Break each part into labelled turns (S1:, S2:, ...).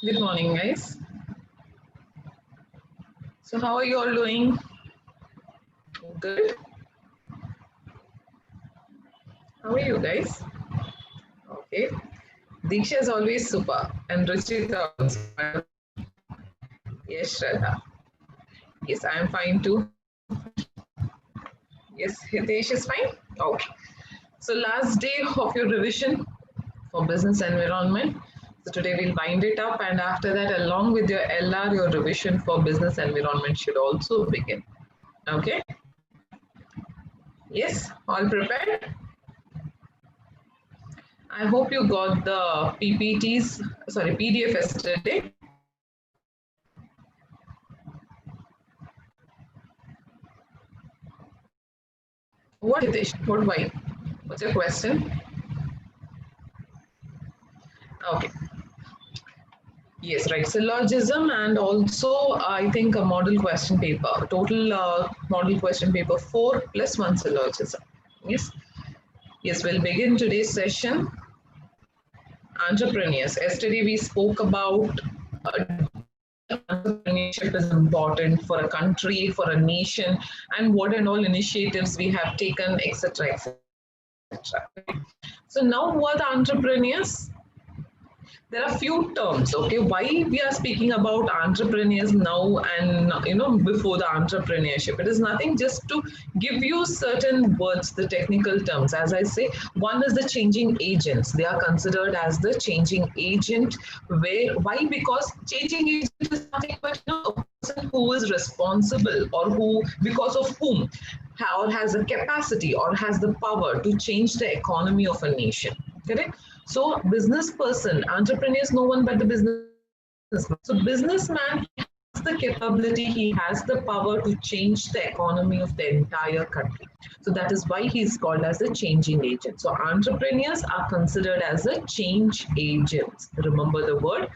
S1: Good morning, guys. So, how are you all doing? Good. How are you guys? Okay. Diksha is always super, and Ruchita also. Yes, Shraddha. Yes, I am fine too. Yes, Hitesh is fine. Okay. So, last day of your revision for business environment. So today we'll wind it up, and after that, along with your LR, your revision for business environment should also begin. Okay. Yes, all prepared? I hope you got the PDF yesterday. What, Hitesh? What, why? What's your question? Okay. Yes, right. Syllogism and also I think a model question paper. Total model question paper 4 plus 1 syllogism. Yes. Yes, we'll begin today's session. Entrepreneurs. Yesterday we spoke about entrepreneurship is important for a country, for a nation, and what and all initiatives we have taken, etc. etc. So now who are the entrepreneurs? There are few terms, okay, why we are speaking about entrepreneurs now and before the entrepreneurship. It is nothing, just to give you certain words, the technical terms. As I say, one is the changing agents. They are considered as the changing agent. Why? Because changing agent is nothing but a person who is responsible, or who, because of whom, or has the capacity or has the power to change the economy of a nation. Correct? So business person, entrepreneur is no one but the businessman. So businessman has the capability, he has the power to change the economy of the entire country. So that is why he is called as a changing agent. So entrepreneurs are considered as a change agents. Remember the word.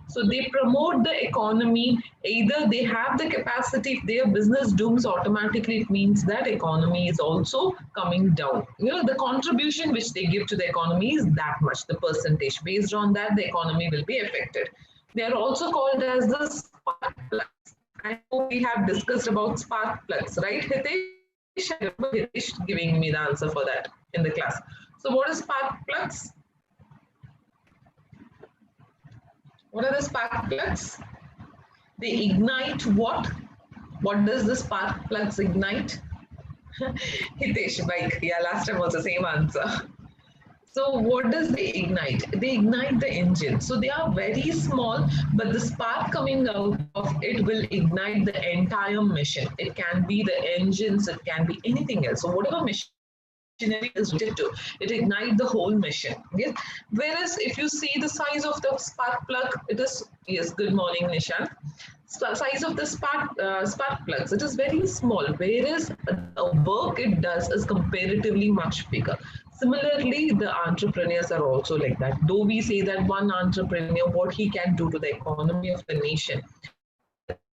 S1: So they promote the economy. Either they have the capacity, if their business dooms, automatically it means that economy is also coming down. The contribution which they give to the economy is that much, the percentage. Based on that, the economy will be affected. They are also called as the spark plugs. I know we have discussed about spark plugs, right, Hitesh? I remember Hitesh giving me the answer for that in the class. So what is spark plugs? What are the spark plugs? They ignite what? What does the spark plugs ignite? Hitesh, bike. Yeah, last time was the same answer. So what does they ignite? They ignite the engine. So they are very small, but the spark coming out of it will ignite the entire mission. It can be the engines, it can be anything else. So whatever machinery is related to, it ignites the whole mission. Yes. Whereas if you see the size of the spark plug, it is, yes, good morning, Nishan. Size of the spark plugs, it is very small, whereas the work it does is comparatively much bigger. Similarly, the entrepreneurs are also like that. Though we say that one entrepreneur, what he can do to the economy of the nation,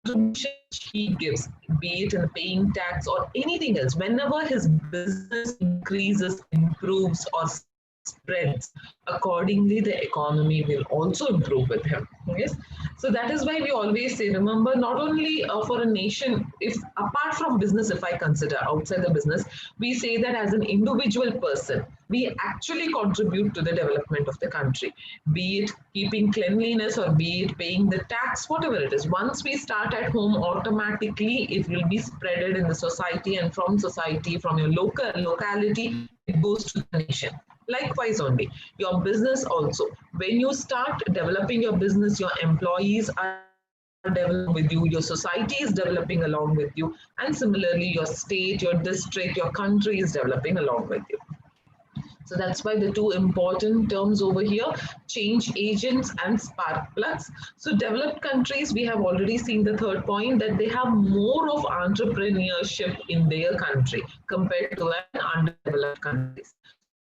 S1: contribution he gives, be it in paying tax or anything else, whenever his business increases, improves, or spreads, accordingly the economy will also improve with him. Yes. So that is why we always say, remember, not only for a nation, if apart from business, if I consider outside the business, we say that as an individual person, we actually contribute to the development of the country, be it keeping cleanliness or be it paying the tax, whatever it is. Once we start at home, automatically it will be spreaded in the society, and from society, from your locality, it goes to the nation. Likewise, only your business also. When you start developing your business, your employees are developing with you, your society is developing along with you, and similarly, your state, your district, your country is developing along with you. So that's why the two important terms over here, change agents and spark plugs. So developed countries, we have already seen the third point, that they have more of entrepreneurship in their country compared to an underdeveloped countries.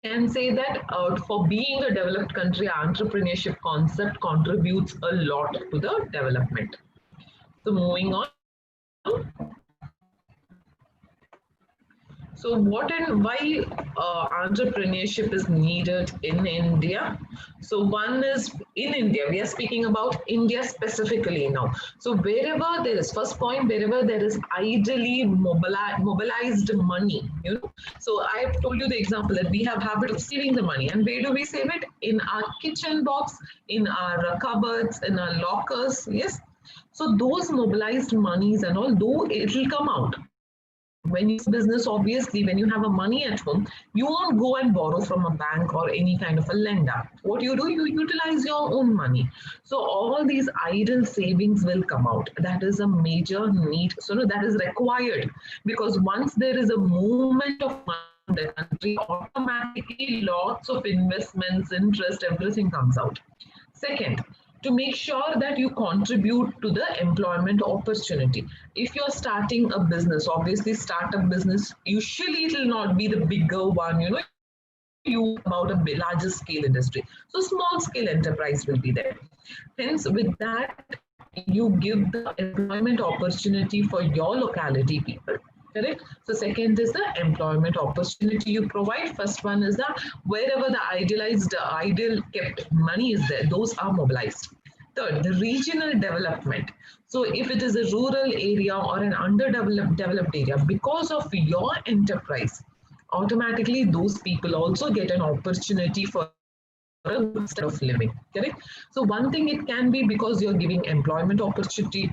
S1: Can say that for being a developed country, entrepreneurship concept contributes a lot to the development. So moving on. So what and why entrepreneurship is needed in India? So one is in India, we are speaking about India specifically now. So wherever there is, first point, wherever there is ideally mobilized money, So I have told you the example that we have habit of saving the money. And where do we save it? In our kitchen box, in our cupboards, in our lockers, yes? So those mobilized monies and all, though it will come out when you business, obviously when you have a money at home, you won't go and borrow from a bank or any kind of a lender. What you do, you utilize your own money. So all these idle savings will come out. That is a major need, so no, that is required, because once there is a movement of money in the country, automatically lots of investments, interest, everything comes out. Second, to make sure that you contribute to the employment opportunity. If you're starting a business, obviously startup business, usually it will not be the bigger one, you about a larger scale industry. So small scale enterprise will be there. Hence, with that, you give the employment opportunity for your locality people. Correct. So second is the employment opportunity you provide. First one is the wherever the ideal kept money is there, those are mobilized. Third, the regional development. So if it is a rural area or an underdeveloped area, because of your enterprise, automatically those people also get an opportunity for a good standard of living. Correct. So one thing, it can be because you're giving employment opportunity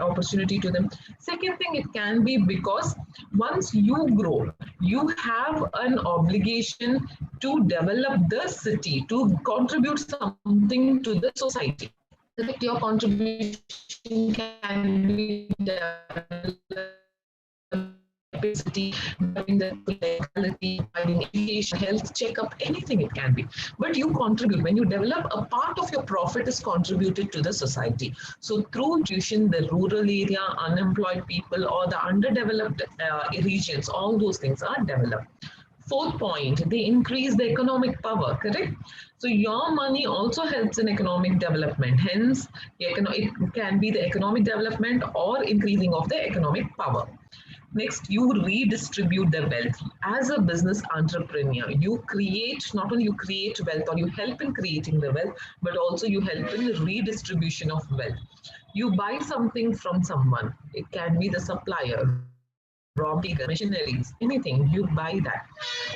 S1: to them. Second thing, it can be because once you grow, you have an obligation to develop the city, to contribute something to the society. Correct. Your contribution can be city, developing the locality, providing education, health checkup, anything it can be. But you contribute. When you develop, a part of your profit is contributed to the society. So through tuition, the rural area, unemployed people, or the underdeveloped regions, all those things are developed. Fourth point, they increase the economic power, correct? So your money also helps in economic development. Hence, it can be the economic development or increasing of the economic power. Next, you redistribute the wealth. As a business entrepreneur, you create, not only you create wealth or you help in creating the wealth, but also you help in the redistribution of wealth. You buy something from someone. It can be the supplier, raw material, machineries, anything, you buy that.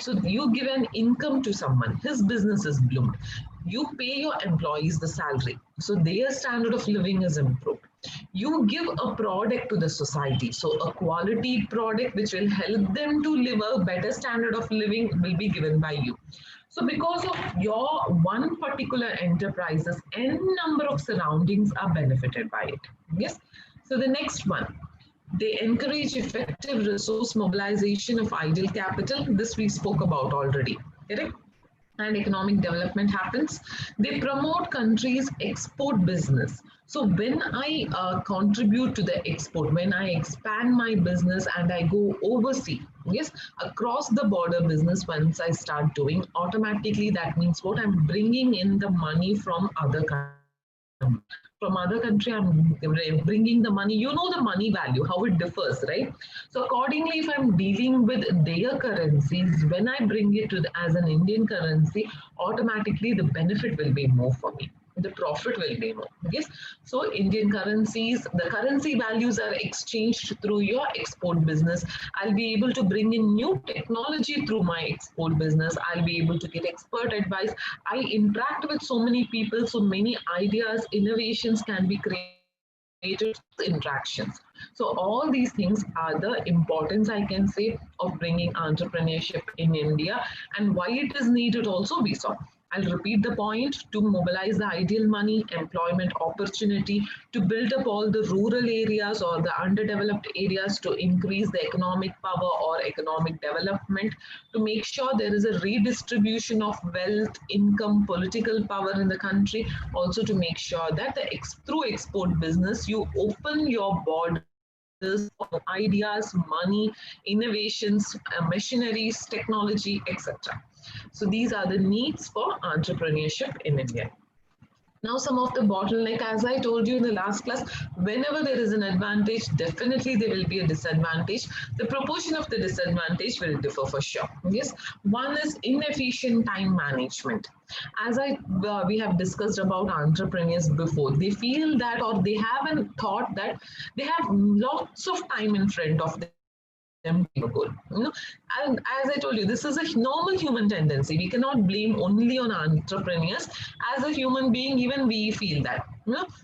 S1: So you give an income to someone, his business is bloomed. You pay your employees the salary, so their standard of living is improved. You give a product to the society, so a quality product which will help them to live a better standard of living will be given by you. So because of your one particular enterprises, n number of surroundings are benefited by it. Yes. So the next one, they encourage effective resource mobilization of idle capital. This we spoke about already, correct? And economic development happens. They promote countries' export business. So when I contribute to the export, when I expand my business and I go overseas, yes, across the border business, once I start doing, automatically that means what, I'm bringing in the money from other countries. From other country, I'm bringing the money. You know the money value, how it differs, right? So accordingly, if I'm dealing with their currencies, when I bring it to as an Indian currency, automatically the benefit will be more for me. The profit will be more. Yes. So Indian currencies, the currency values are exchanged through your export business. I'll be able to bring in new technology through my export business. I'll be able to get expert advice. I interact with so many people, so many ideas, innovations can be created interactions. So all these things are the importance, I can say, of bringing entrepreneurship in India, and why it is needed also we saw. I'll repeat the point: to mobilize the ideal money, employment opportunity, to build up all the rural areas or the underdeveloped areas, to increase the economic power or economic development, to make sure there is a redistribution of wealth, income, political power in the country, also to make sure that through export business, you open your borders for ideas, money, innovations, machineries, technology, etc. So these are the needs for entrepreneurship in India. Now, some of the bottleneck, as I told you in the last class, whenever there is an advantage, definitely there will be a disadvantage. The proportion of the disadvantage will differ for sure. Yes, one is inefficient time management. As we have discussed about entrepreneurs before, they feel that, or they haven't thought that they have lots of time in front of them to achieve a goal. And as I told you, this is a normal human tendency. We cannot blame only on entrepreneurs. As a human being, even we feel that.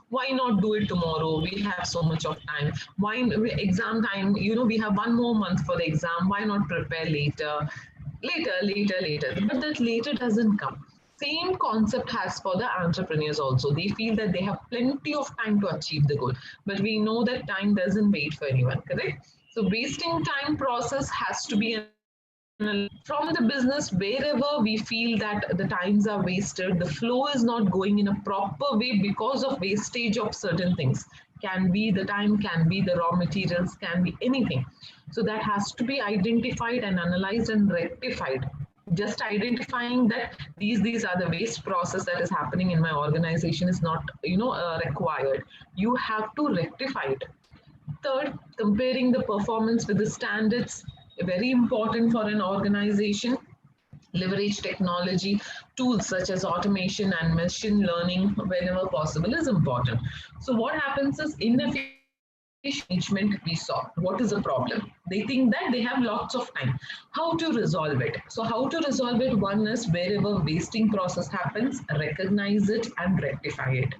S1: Why not do it tomorrow? We have so much of time. Why exam time? We have one more month for the exam. Why not prepare later? Later. But that later doesn't come. Same concept has for the entrepreneurs also. They feel that they have plenty of time to achieve the goal, but we know that time doesn't wait for anyone, correct? So wasting time process has to be analyzed from the business. Wherever we feel that the times are wasted, the flow is not going in a proper way because of wastage of certain things. Can be the time, can be the raw materials, can be anything. So that has to be identified and analyzed and rectified. Just identifying that these are the waste process that is happening in my organization is not required. You have to rectify it. Third, comparing the performance with the standards, very important for an organization. Leverage technology tools such as automation and machine learning whenever possible is important. So what happens is inefficient management we saw. What is the problem? They think that they have lots of time. How to resolve it? So how to resolve it? One is wherever wasting process happens, recognize it and rectify it.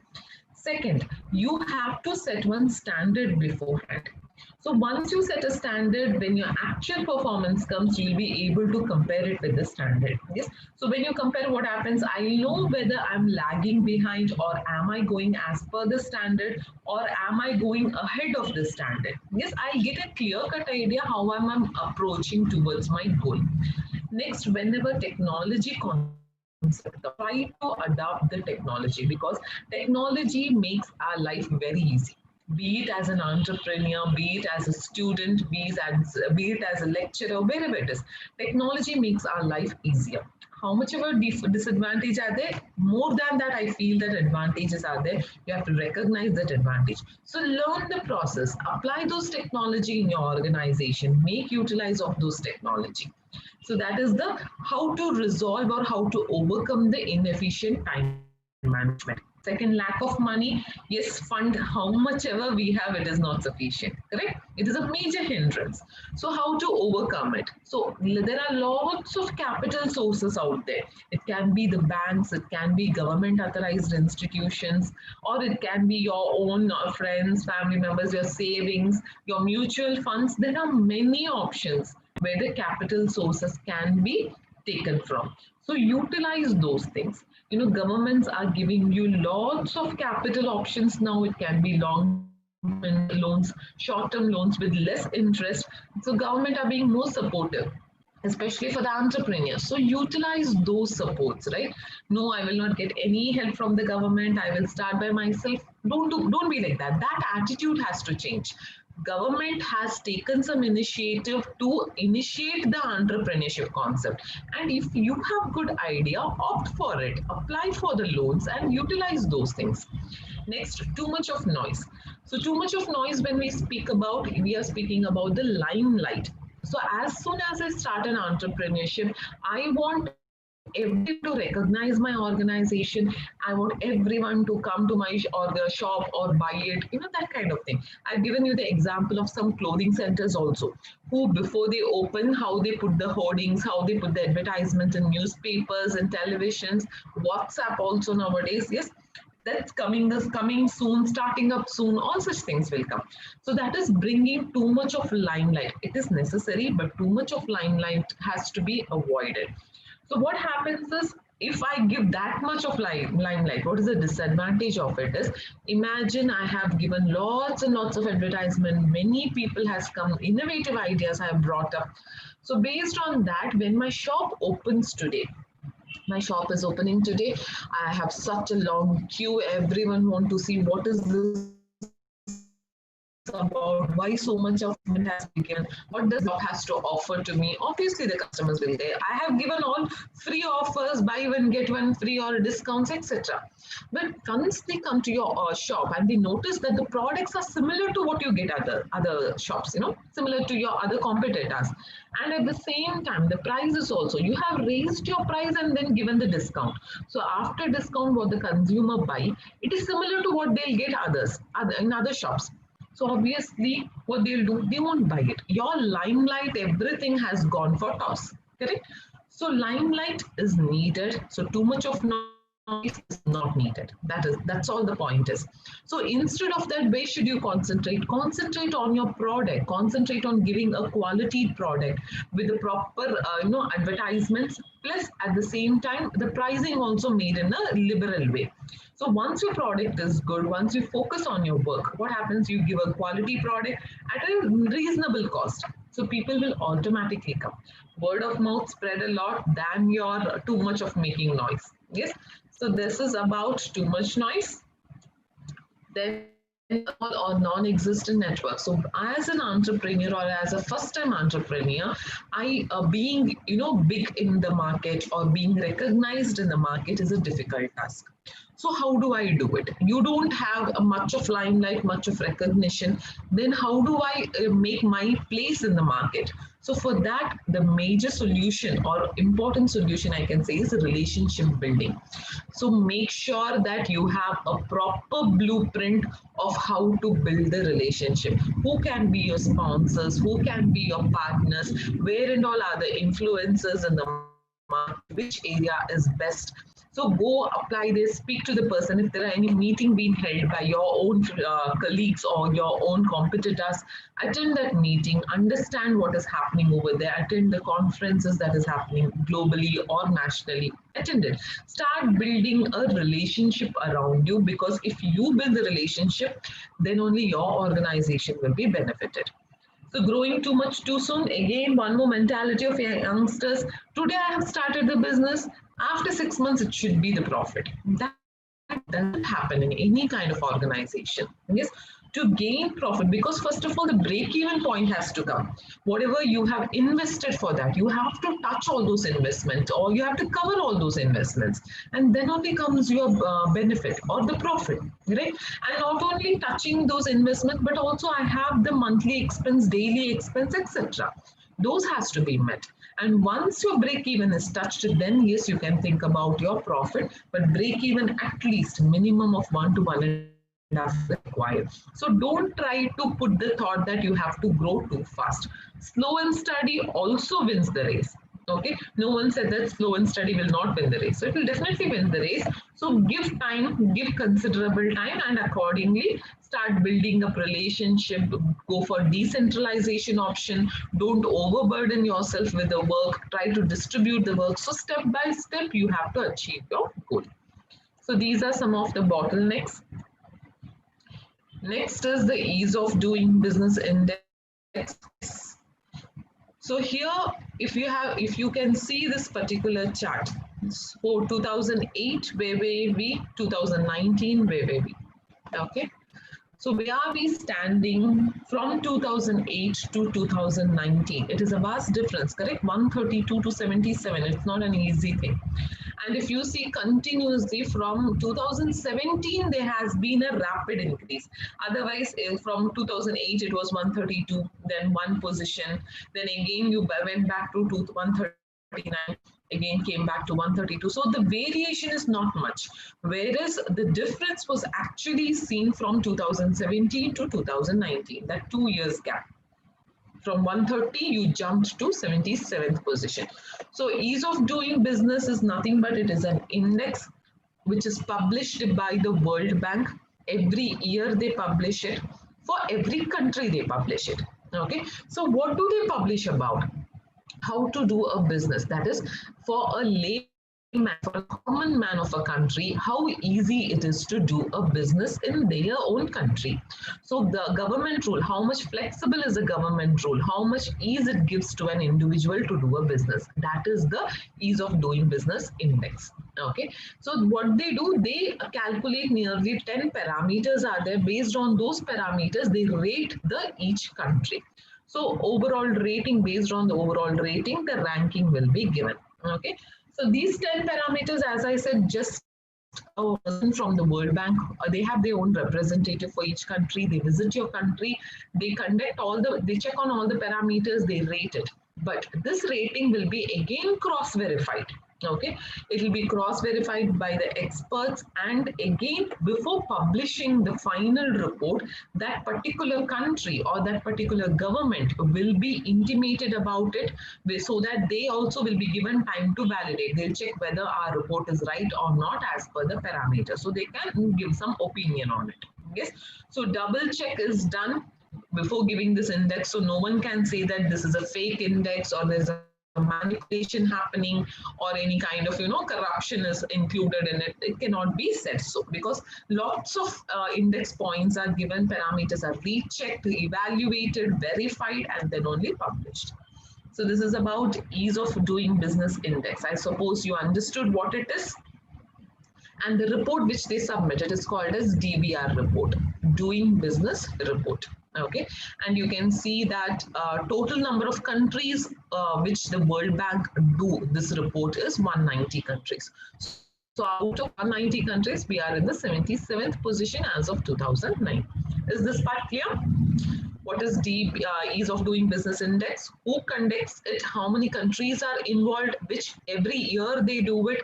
S1: Second, you have to set one standard beforehand. So once you set a standard, when your actual performance comes, you'll be able to compare it with the standard. Yes. So when you compare, what happens, I know whether I'm lagging behind, or am I going as per the standard, or am I going ahead of the standard. Yes, I get a clear-cut idea how I'm approaching towards my goal. Next, whenever technology concept comes, try to adopt the technology, because technology makes our life very easy, be it as an entrepreneur, be it as a student, be it as a lecturer, wherever it is. Technology makes our life easier. How much of a disadvantage are there? More than that, I feel that advantages are there. You have to recognize that advantage. So learn the process, apply those technology in your organization, make utilize of those technology. So that is the how to resolve or how to overcome the inefficient time management. Second, lack of money. Yes, fund how much ever we have, it is not sufficient. Correct? It is a major hindrance. So how to overcome it? So there are lots of capital sources out there. It can be the banks, it can be government authorized institutions, or it can be your own friends, family members, your savings, your mutual funds. There are many options where the capital sources can be taken from. So utilize those things. Governments are giving you lots of capital options now. It can be long-term loans, short-term loans with less interest. So government are being more supportive, especially for the entrepreneurs. So utilize those supports, right? No, I will not get any help from the government. I will start by myself. Don't be like that. That attitude has to change. Government has taken some initiative to initiate the entrepreneurship concept, and if you have good idea, opt for it, apply for the loans and utilize those things. Next, too much of noise. So too much of noise, when we are speaking about the limelight. So as soon as I start an entrepreneurship, I want everyone to recognize my organization. I want everyone to come to my or the shop or buy it, that kind of thing. I've given you the example of some clothing centers also, who before they open, how they put the hoardings, how they put the advertisements in newspapers and televisions, WhatsApp also nowadays. Yes, that's coming soon, starting up soon, all such things will come. So that is bringing too much of limelight. It is necessary, but too much of limelight has to be avoided. So what happens is, if I give that much of limelight, what is the disadvantage of it is, imagine I have given lots and lots of advertisement, many people has come, innovative ideas I have brought up. So based on that, when my shop opens today, my shop is opening today, I have such a long queue. Everyone want to see what is this new product, what is this new about why so much of payment has been given, what does job has to offer to me. Obviously, the customers will say, I have given all free offers, buy one, get one free or discounts, etc. But once they come to your shop and they notice that the products are similar to what you get at the other shops, similar to your other competitors. And at the same time, the price is also, you have raised your price and then given the discount. So after discount, what the consumer buy, it is similar to what they'll get in other shops. So obviously, what they'll do, they won't buy it. Your limelight, everything has gone for toss, correct? So limelight is needed. So too much of noise is not needed. That's all the point is. So instead of that, where should you concentrate? Concentrate on your product. Concentrate on giving a quality product with the proper advertisements. Plus, at the same time, the pricing also made in a liberal way. So once your product is good, once you focus on your work, what happens? You give a quality product at a reasonable cost. So people will automatically come. Word of mouth spread a lot than your too much of making noise. Yes. So this is about too much noise. Then or non-existent network. So as an entrepreneur or as a first-time entrepreneur, I being big in the market or being recognized in the market is a difficult task. So how do I do it? You don't have much of limelight, much of recognition. Then how do I make my place in the market? So for that, the major solution or important solution I can say is relationship building. So make sure that you have a proper blueprint of how to build the relationship. Who can be your sponsors? Who can be your partners? Where and all are the influences in the market? Which area is best? So go apply this, speak to the person. If there are any meeting being held by your own colleagues or your own competitors, attend that meeting, understand what is happening over there, attend the conferences that is happening globally or nationally, attend it. Start building a relationship around you, because if you build the relationship, then only your organization will be benefited. So growing too much too soon, again, one more mentality of youngsters. Today I have started the business. After 6 months, it should be the profit. That doesn't happen in any kind of organization. Yes, to gain profit, because first of all, the break-even point has to come. Whatever you have invested for that, you have to touch all those investments, or you have to cover all those investments, and then only comes your benefit or the profit, right? And not only touching those investments, but also I have the monthly expense, daily expense, etc. Those has to be met. And once your break even is touched, then yes, you can think about your profit, but break even at least minimum of 1 to 1.5 is required. So don't try to put the thought that you have to grow too fast. Slow and steady also wins the race. Okay, no one said that slow and steady will not win the race. So it will definitely win the race. So give time, give considerable time, and accordingly start building up relationship. Go for decentralization option. Don't overburden yourself with the work. Try to distribute the work. So step by step, you have to achieve your goal. So these are some of the bottlenecks. Next is the ease of doing business index. So here, if you can see this particular chart, for 2008, where were we? 2019, where were we? Okay. So where are we standing from 2008 to 2019? It is a vast difference, correct? 132 to 77. It's not an easy thing. And if you see continuously from 2017, there has been a rapid increase. Otherwise, from 2008, it was 132, then one position. Then again, you went back to 139, again came back to 132. So the variation is not much. Whereas the difference was actually seen from 2017 to 2019, that 2 years gap. From 130, you jumped to 77th position. So ease of doing business is nothing but it is an index which is published by the World Bank. Every year they publish it. For every country they publish it. Okay. So what do they publish about? How to do a business. That is for a lay for a common man of a country, how easy it is to do a business in their own country. So the government rule, how much flexible is a government rule, how much ease it gives to an individual to do a business. That is the ease of doing business index. Okay, so what they do, they calculate nearly 10 parameters are there. Based on those parameters, they rate the each country. So overall rating, based on the overall rating, the ranking will be given. Okay, so these 10 parameters, as I said, just a person from the World Bank, they have their own representative for each country. They visit your country, they conduct all the, they check on all the parameters, they rate it. But this rating will be again cross-verified. Okay, it will be cross-verified by the experts, and again, before publishing the final report, that particular country or that particular government will be intimated about it, so that they also will be given time to validate. They'll check whether our report is right or not as per the parameter, so they can give some opinion on it. Yes, so double check is done before giving this index, so no one can say that this is a fake index or there's a manipulation happening or any kind of corruption is included in it. It cannot be said so, because lots of index points are given, parameters are rechecked, evaluated, verified, and then only published. So this is about ease of doing business index. I suppose you understood what it is. And the report which they submitted is called as DBR report, doing business report. Okay, and you can see that total number of countries which the World Bank do this report is 190 countries. So out of 190 countries, we are in the 77th position as of 2009. Is this part clear? What is ease of doing business index, who conducts it, how many countries are involved, which every year they do it,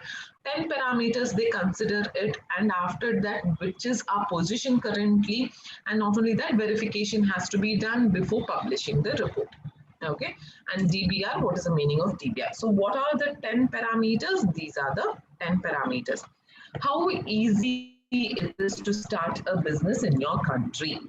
S1: 10 parameters they consider it, and after that, which is our position currently, and not only that, verification has to be done before publishing the report. Okay, and DBR, what is the meaning of DBR? So what are the 10 parameters? These are the 10 parameters. How easy it is to start a business in your country.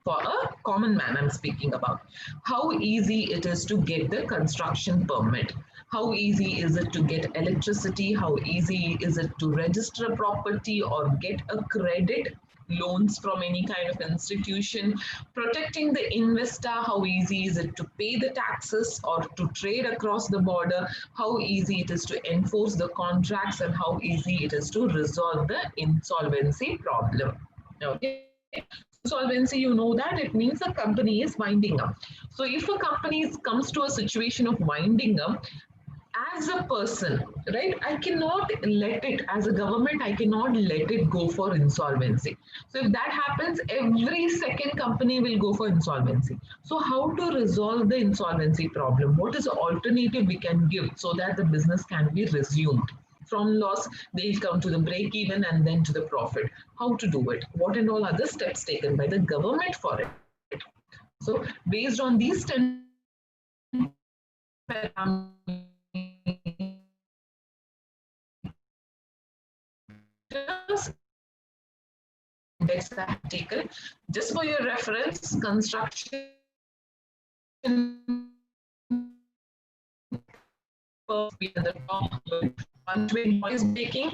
S1: For a common man, I'm speaking about. How easy it is to get the construction permit. How easy is it to get electricity? How easy is it to register a property or get a credit, loans from any kind of institution? Protecting the investor, how easy is it to pay the taxes or to trade across the border? How easy it is to enforce the contracts, and how easy it is to resolve the insolvency problem. Okay. Insolvency, you know that it means a company is winding up. So if a company comes to a situation of winding up, as a person, right, I cannot let it, as a government, I cannot let it go for insolvency. So if that happens, every second company will go for insolvency. So how to resolve the insolvency problem? What is the alternative we can give so that the business can be resumed? From loss, they'll come to the break even and then to the profit. How to do it? What and all other steps taken by the government for it? So based on these 10 parameters, index I have taken. Just for your reference, construction be at the top, one-way voice breaking.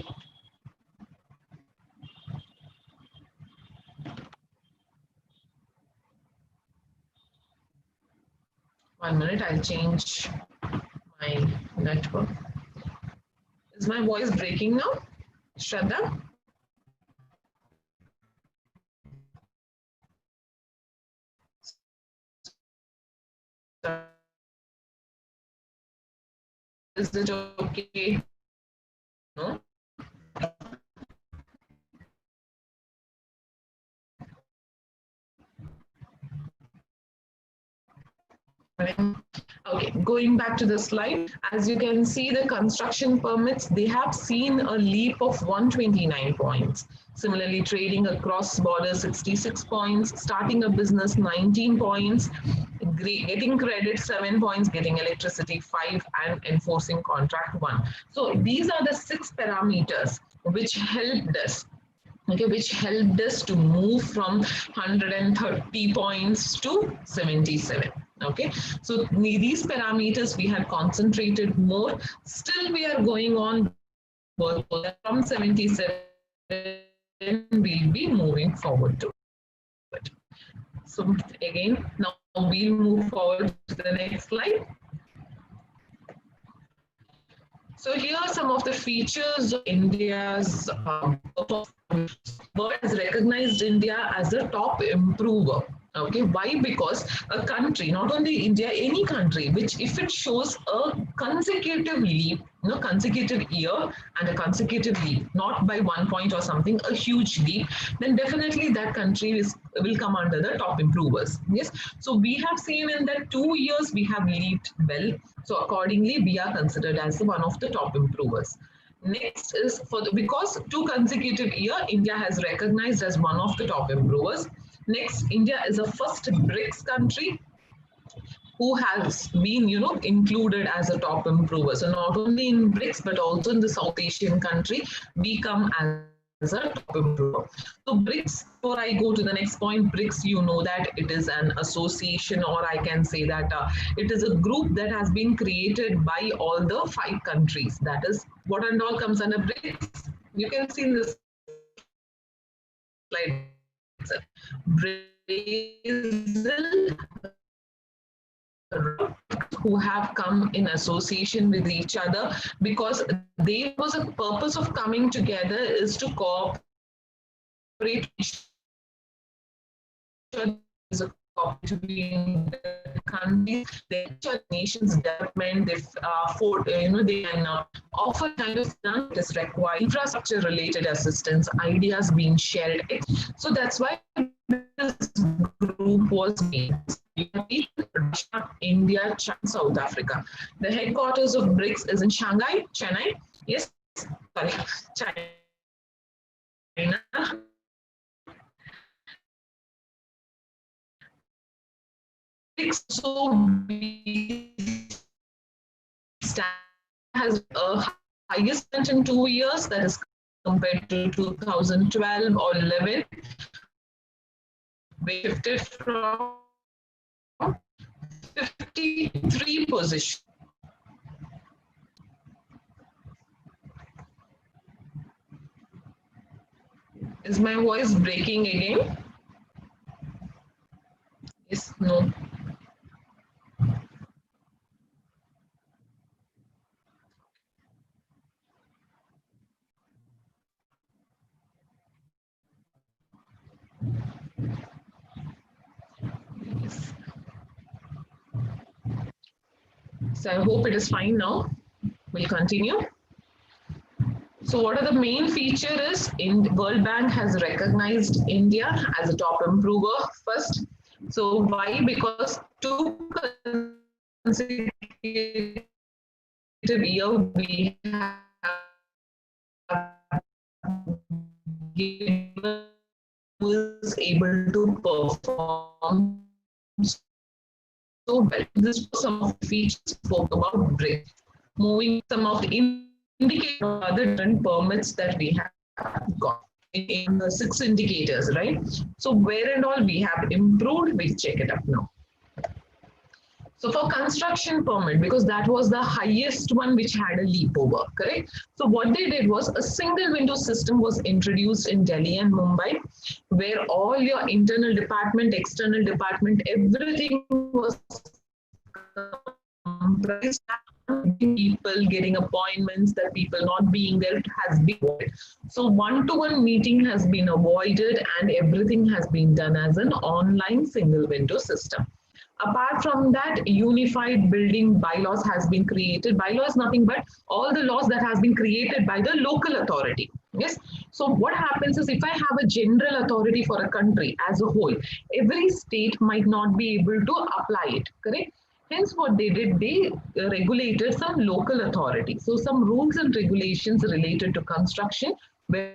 S1: One minute, I'll change my network. Is my voice breaking now, Shraddha? Is it okay? No? Okay, going back to the slide, as you can see, the construction permits, they have seen a leap of 129 points. Similarly, trading across border 66 points, starting a business 19 points, getting credit 7 points, getting electricity 5, and enforcing contract 1. So these are the 6 parameters which helped us. Okay, which helped us to move from 130 points to 77. Okay, so these parameters we had concentrated more. Still, we are going on from 77 we'll be moving forward to it. So again, now we'll move forward to the next slide. So here are some of the features of India's world has recognized India as a top improver. Okay, why? Because a country, not only India, any country, which if it shows a consecutive leap, consecutive year and a consecutive leap, not by 1 point or something, a huge leap, then definitely that country will come under the top improvers. Yes, so we have seen in that 2 years we have leaped well. So accordingly, we are considered as one of the top improvers. Next is because 2 consecutive years, India has recognized as one of the top improvers. Next, India is a first BRICS country who has been, included as a top improver. So not only in BRICS, but also in the South Asian country, we come as a top improver. So BRICS, before I go to the next point, BRICS, you know that it is an association, or I can say that it is a group that has been created by all the 5 countries. That is what and all comes under BRICS. You can see in this slide. Brazil, who have come in association with each other because there was a purpose of coming together is to cooperate between the countries, the nations' development, they they can offer kind of that is required, infrastructure-related assistance, ideas being shared. So that's why this group was made. Russia, India, China, South Africa. The headquarters of BRICS is in Shanghai, Chennai. Yes, sorry, China. So has a highest in 2 years, that is compared to 2012 or 11. We shifted from 53 position. Is my voice breaking again? Yes, no. Yes. So I hope it is fine now. We'll continue. So what are the main features? World Bank has recognized India as a top improver first. So why? Because 2 consecutive years we have given was able to perform so well. This was some of the features spoke about BRICS. Moving some of the indicators, other different permits that we have got in the 6 indicators, right? So where and all we have improved, we'll check it up now. So for construction permit, because that was the highest one which had a leap over, correct? So what they did was a single window system was introduced in Delhi and Mumbai, where all your internal department, external department, everything was comprised. People getting appointments, that people not being there has been avoided. So one-to-one meeting has been avoided and everything has been done as an online single window system. Apart from that, unified building bylaws has been created. Bylaw is nothing but all the laws that has been created by the local authority. Yes. So what happens is if I have a general authority for a country as a whole, every state might not be able to apply it, correct? Hence, what they did, they regulated some local authority. So some rules and regulations related to construction were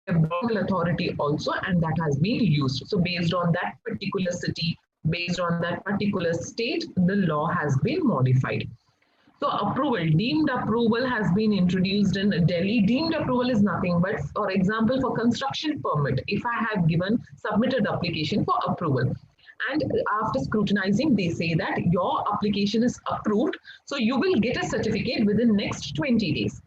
S1: local authority also, and that has been used. So based on that particular city, based on that particular state, the law has been modified. So approval, deemed approval has been introduced in Delhi. Deemed approval is nothing but, for example, for construction permit, if I have submitted application for approval, and after scrutinizing, they say that your application is approved, so you will get a certificate within next 20 days.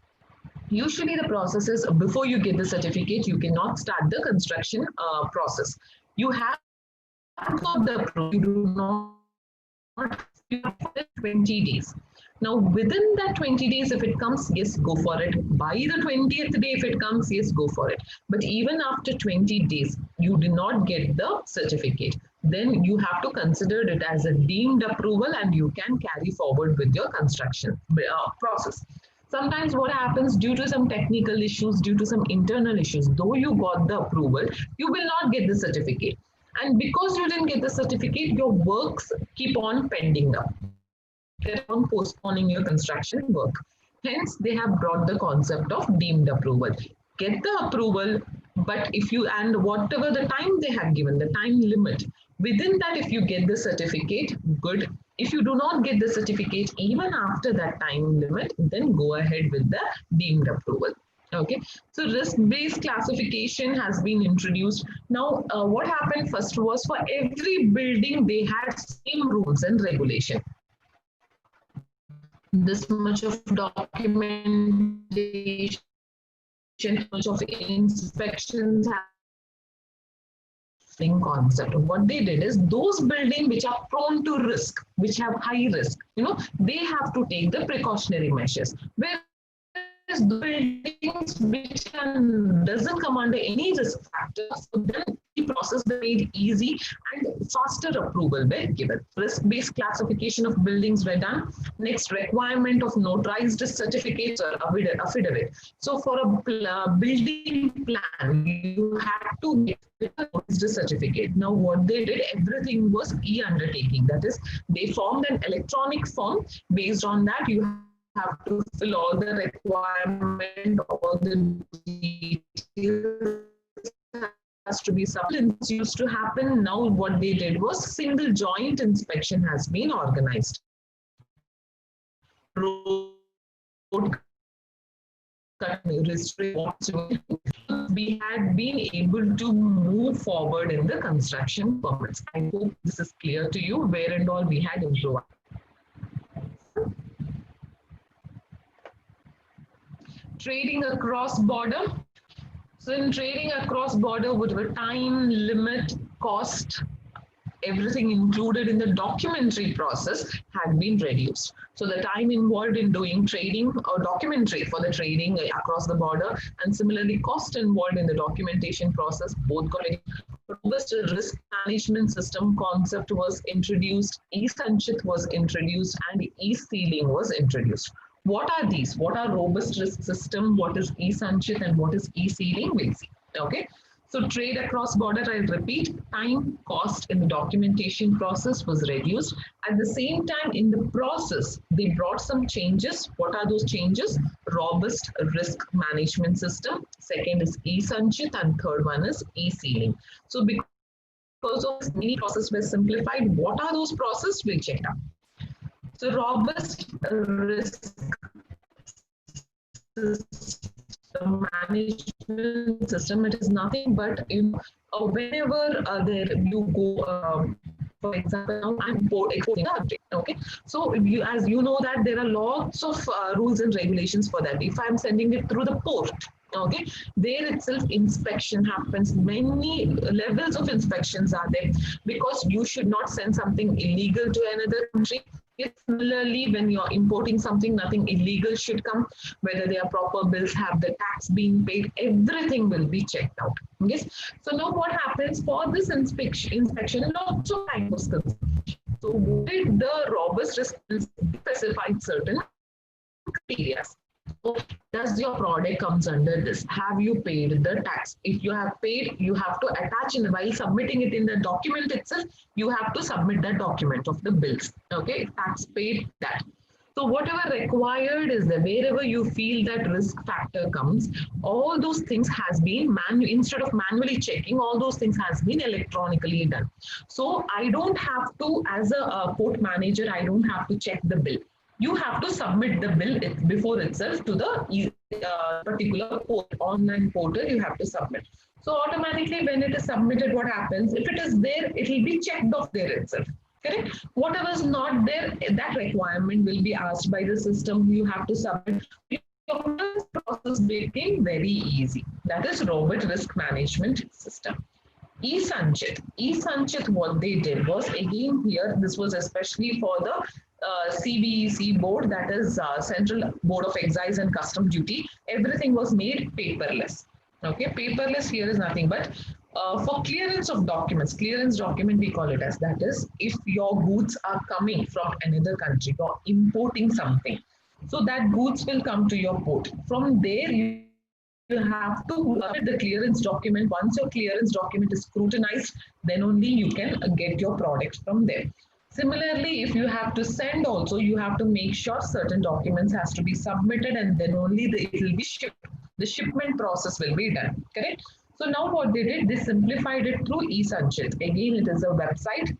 S1: Usually the process is before you get the certificate, you cannot start the construction process. You have got the approval, you do not you have for 20 days. Now within that 20 days, if it comes, yes, go for it. By the 20th day, if it comes, yes, go for it. But even after 20 days, you do not get the certificate, then you have to consider it as a deemed approval and you can carry forward with your construction process. Sometimes what happens, due to some technical issues, due to some internal issues, though you got the approval, you will not get the certificate. And because you didn't get the certificate, your works keep on pending up. Keep on postponing your construction work. Hence, they have brought the concept of deemed approval. Get the approval, but if you, and whatever the time they have given, the time limit, within that, if you get the certificate, good. If you do not get the certificate even after that time limit, then go ahead with the deemed approval. Okay, so risk-based classification has been introduced. Now, what happened first was, for every building, they had same rules and regulation. This much of documentation, much of inspections concept. What they did is, those buildings which are prone to risk, which have high risk, they have to take the precautionary measures. Whereas the buildings which doesn't come under any risk factor, so then the process was made easy and faster approval were given. Risk-based classification of buildings were done. Next, requirement of notarized certificates or affidavit. So for a building plan, you had to get a notarized certificate. Now what they did, everything was e-undertaking. That is, they formed an electronic form. Based on that, you have to fill all the requirement, all the details has to be submitted. Used to happen. Now what they did was, single joint inspection has been organized. Road we had been able to move forward in the construction permits. I hope this is clear to you, where and all we had improved. Trading across border. So in trading across border, whatever time, limit, cost, everything included in the documentary process had been reduced. So the time involved in doing trading or documentary for the trading across the border, and similarly cost involved in the documentation process, both got reduced. Robust risk management system concept was introduced, e-Sanchit was introduced, and e-sealing was introduced. What are these? What are robust risk system? What is e-Sanchit and what is e-sealing? We'll see. Okay. So trade across border, I'll repeat, time, cost in the documentation process was reduced. At the same time, in the process, they brought some changes. What are those changes? Robust risk management system. Second is e-Sanchit, and third one is e-sealing. So because of this, many processes were simplified. What are those processes? We'll check out. So robust risk management system, it is nothing but whenever there you go, for example, now I'm exporting a country. Okay, so as you know that there are lots of rules and regulations for that. If I'm sending it through the port, okay, there itself inspection happens. Many levels of inspections are there, because you should not send something illegal to another country. Similarly, when you're importing something, nothing illegal should come. Whether their proper bills, have the tax being paid, everything will be checked out. Yes. So now what happens for this inspection? Lots of time was consumed. So what did the robust risk specified certain criteria? So does your product comes under this? Have you paid the tax? If you have paid, you have to attach, in while submitting it in the document itself, you have to submit that document of the bills. Okay, tax paid, that. So whatever required is there, wherever you feel that risk factor comes, all those things has been instead of manually checking, all those things has been electronically done. So I don't have to, as a port manager, I don't have to check the bill. You have to submit the bill before itself to the particular port, online portal, you have to submit. So automatically when it is submitted, what happens? If it is there, it will be checked off there itself. Correct? Whatever is not there, that requirement will be asked by the system. You have to submit. Your process process became very easy. That is robot risk management system. E-Sanchit, what they did was, again here, this was especially for the CBEC board, that is Central Board of Excise and Custom Duty. Everything was made paperless. Okay, paperless here is nothing but for clearance of documents, clearance document we call it as, that is if your goods are coming from another country or importing something. So that goods will come to your port. From there, you have to submit the clearance document. Once your clearance document is scrutinized, then only you can get your product from there. Similarly, if you have to send also, you have to make sure certain documents has to be submitted, and then only it will be shipped. The shipment process will be done, correct? So now what they did, they simplified it through eSanchit. Again, it is a website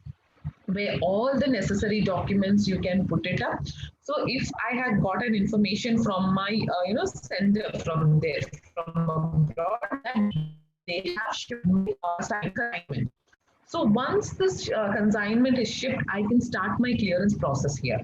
S1: where all the necessary documents you can put it up. So if I had gotten information from my sender from there, from abroad, that they have shipped me assignment. So once this consignment is shipped, I can start my clearance process here,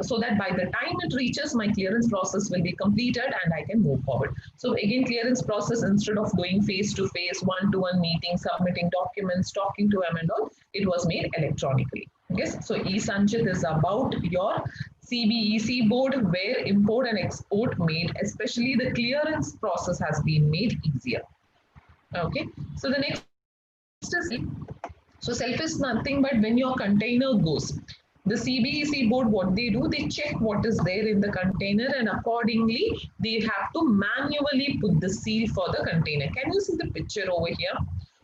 S1: so that by the time it reaches, my clearance process will be completed and I can move forward. So again, clearance process, instead of doing face-to-face, one-to-one meeting, submitting documents, talking to them and all, it was made electronically. Yes, so eSanchit is about your CBEC board, where import and export made, especially the clearance process has been made easier. Okay, so the next is so self is nothing but when your container goes. The CBEC board, what they do, they check what is there in the container, and accordingly, they have to manually put the seal for the container. Can you see the picture over here?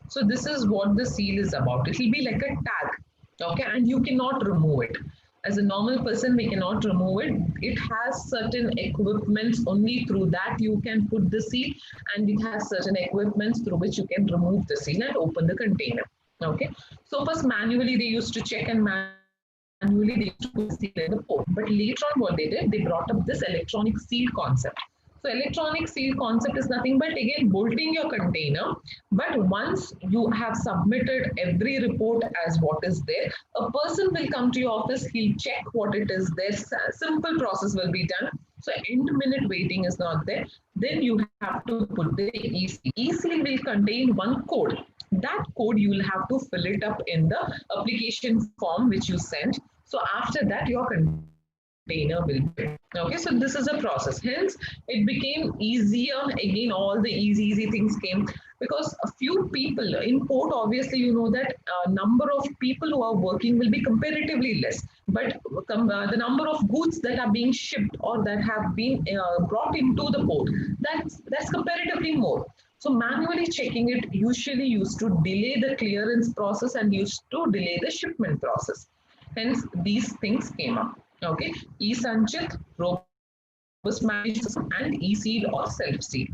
S1: So this is what the seal is about. It will be like a tag, okay, and you cannot remove it. As a normal person, we cannot remove it. It has certain equipments, only through that you can put the seal, and it has certain equipments through which you can remove the seal and open the container. Okay, so first manually they used to check, and manually they used to put the seal in the port. But later on, what they did, they brought up this electronic seal concept. So electronic seal concept is nothing but again bolting your container. But once you have submitted every report as what is there, a person will come to your office, he'll check what it is there. Simple process will be done. So end minute waiting is not there. Then you have to put the EC. EC will contain one code. That code you will have to fill it up in the application form which you sent. So after that, your container will be. Okay, so this is a process. Hence, it became easier. Again, all the easy things came because a few people in port, obviously, you know that number of people who are working will be comparatively less. But the number of goods that are being shipped or that have been brought into the port, that's comparatively more. So manually checking it usually used to delay the clearance process and used to delay the shipment process. Hence, these things came up. Okay, eSanchit, robust management system, and eSeed or self-seed.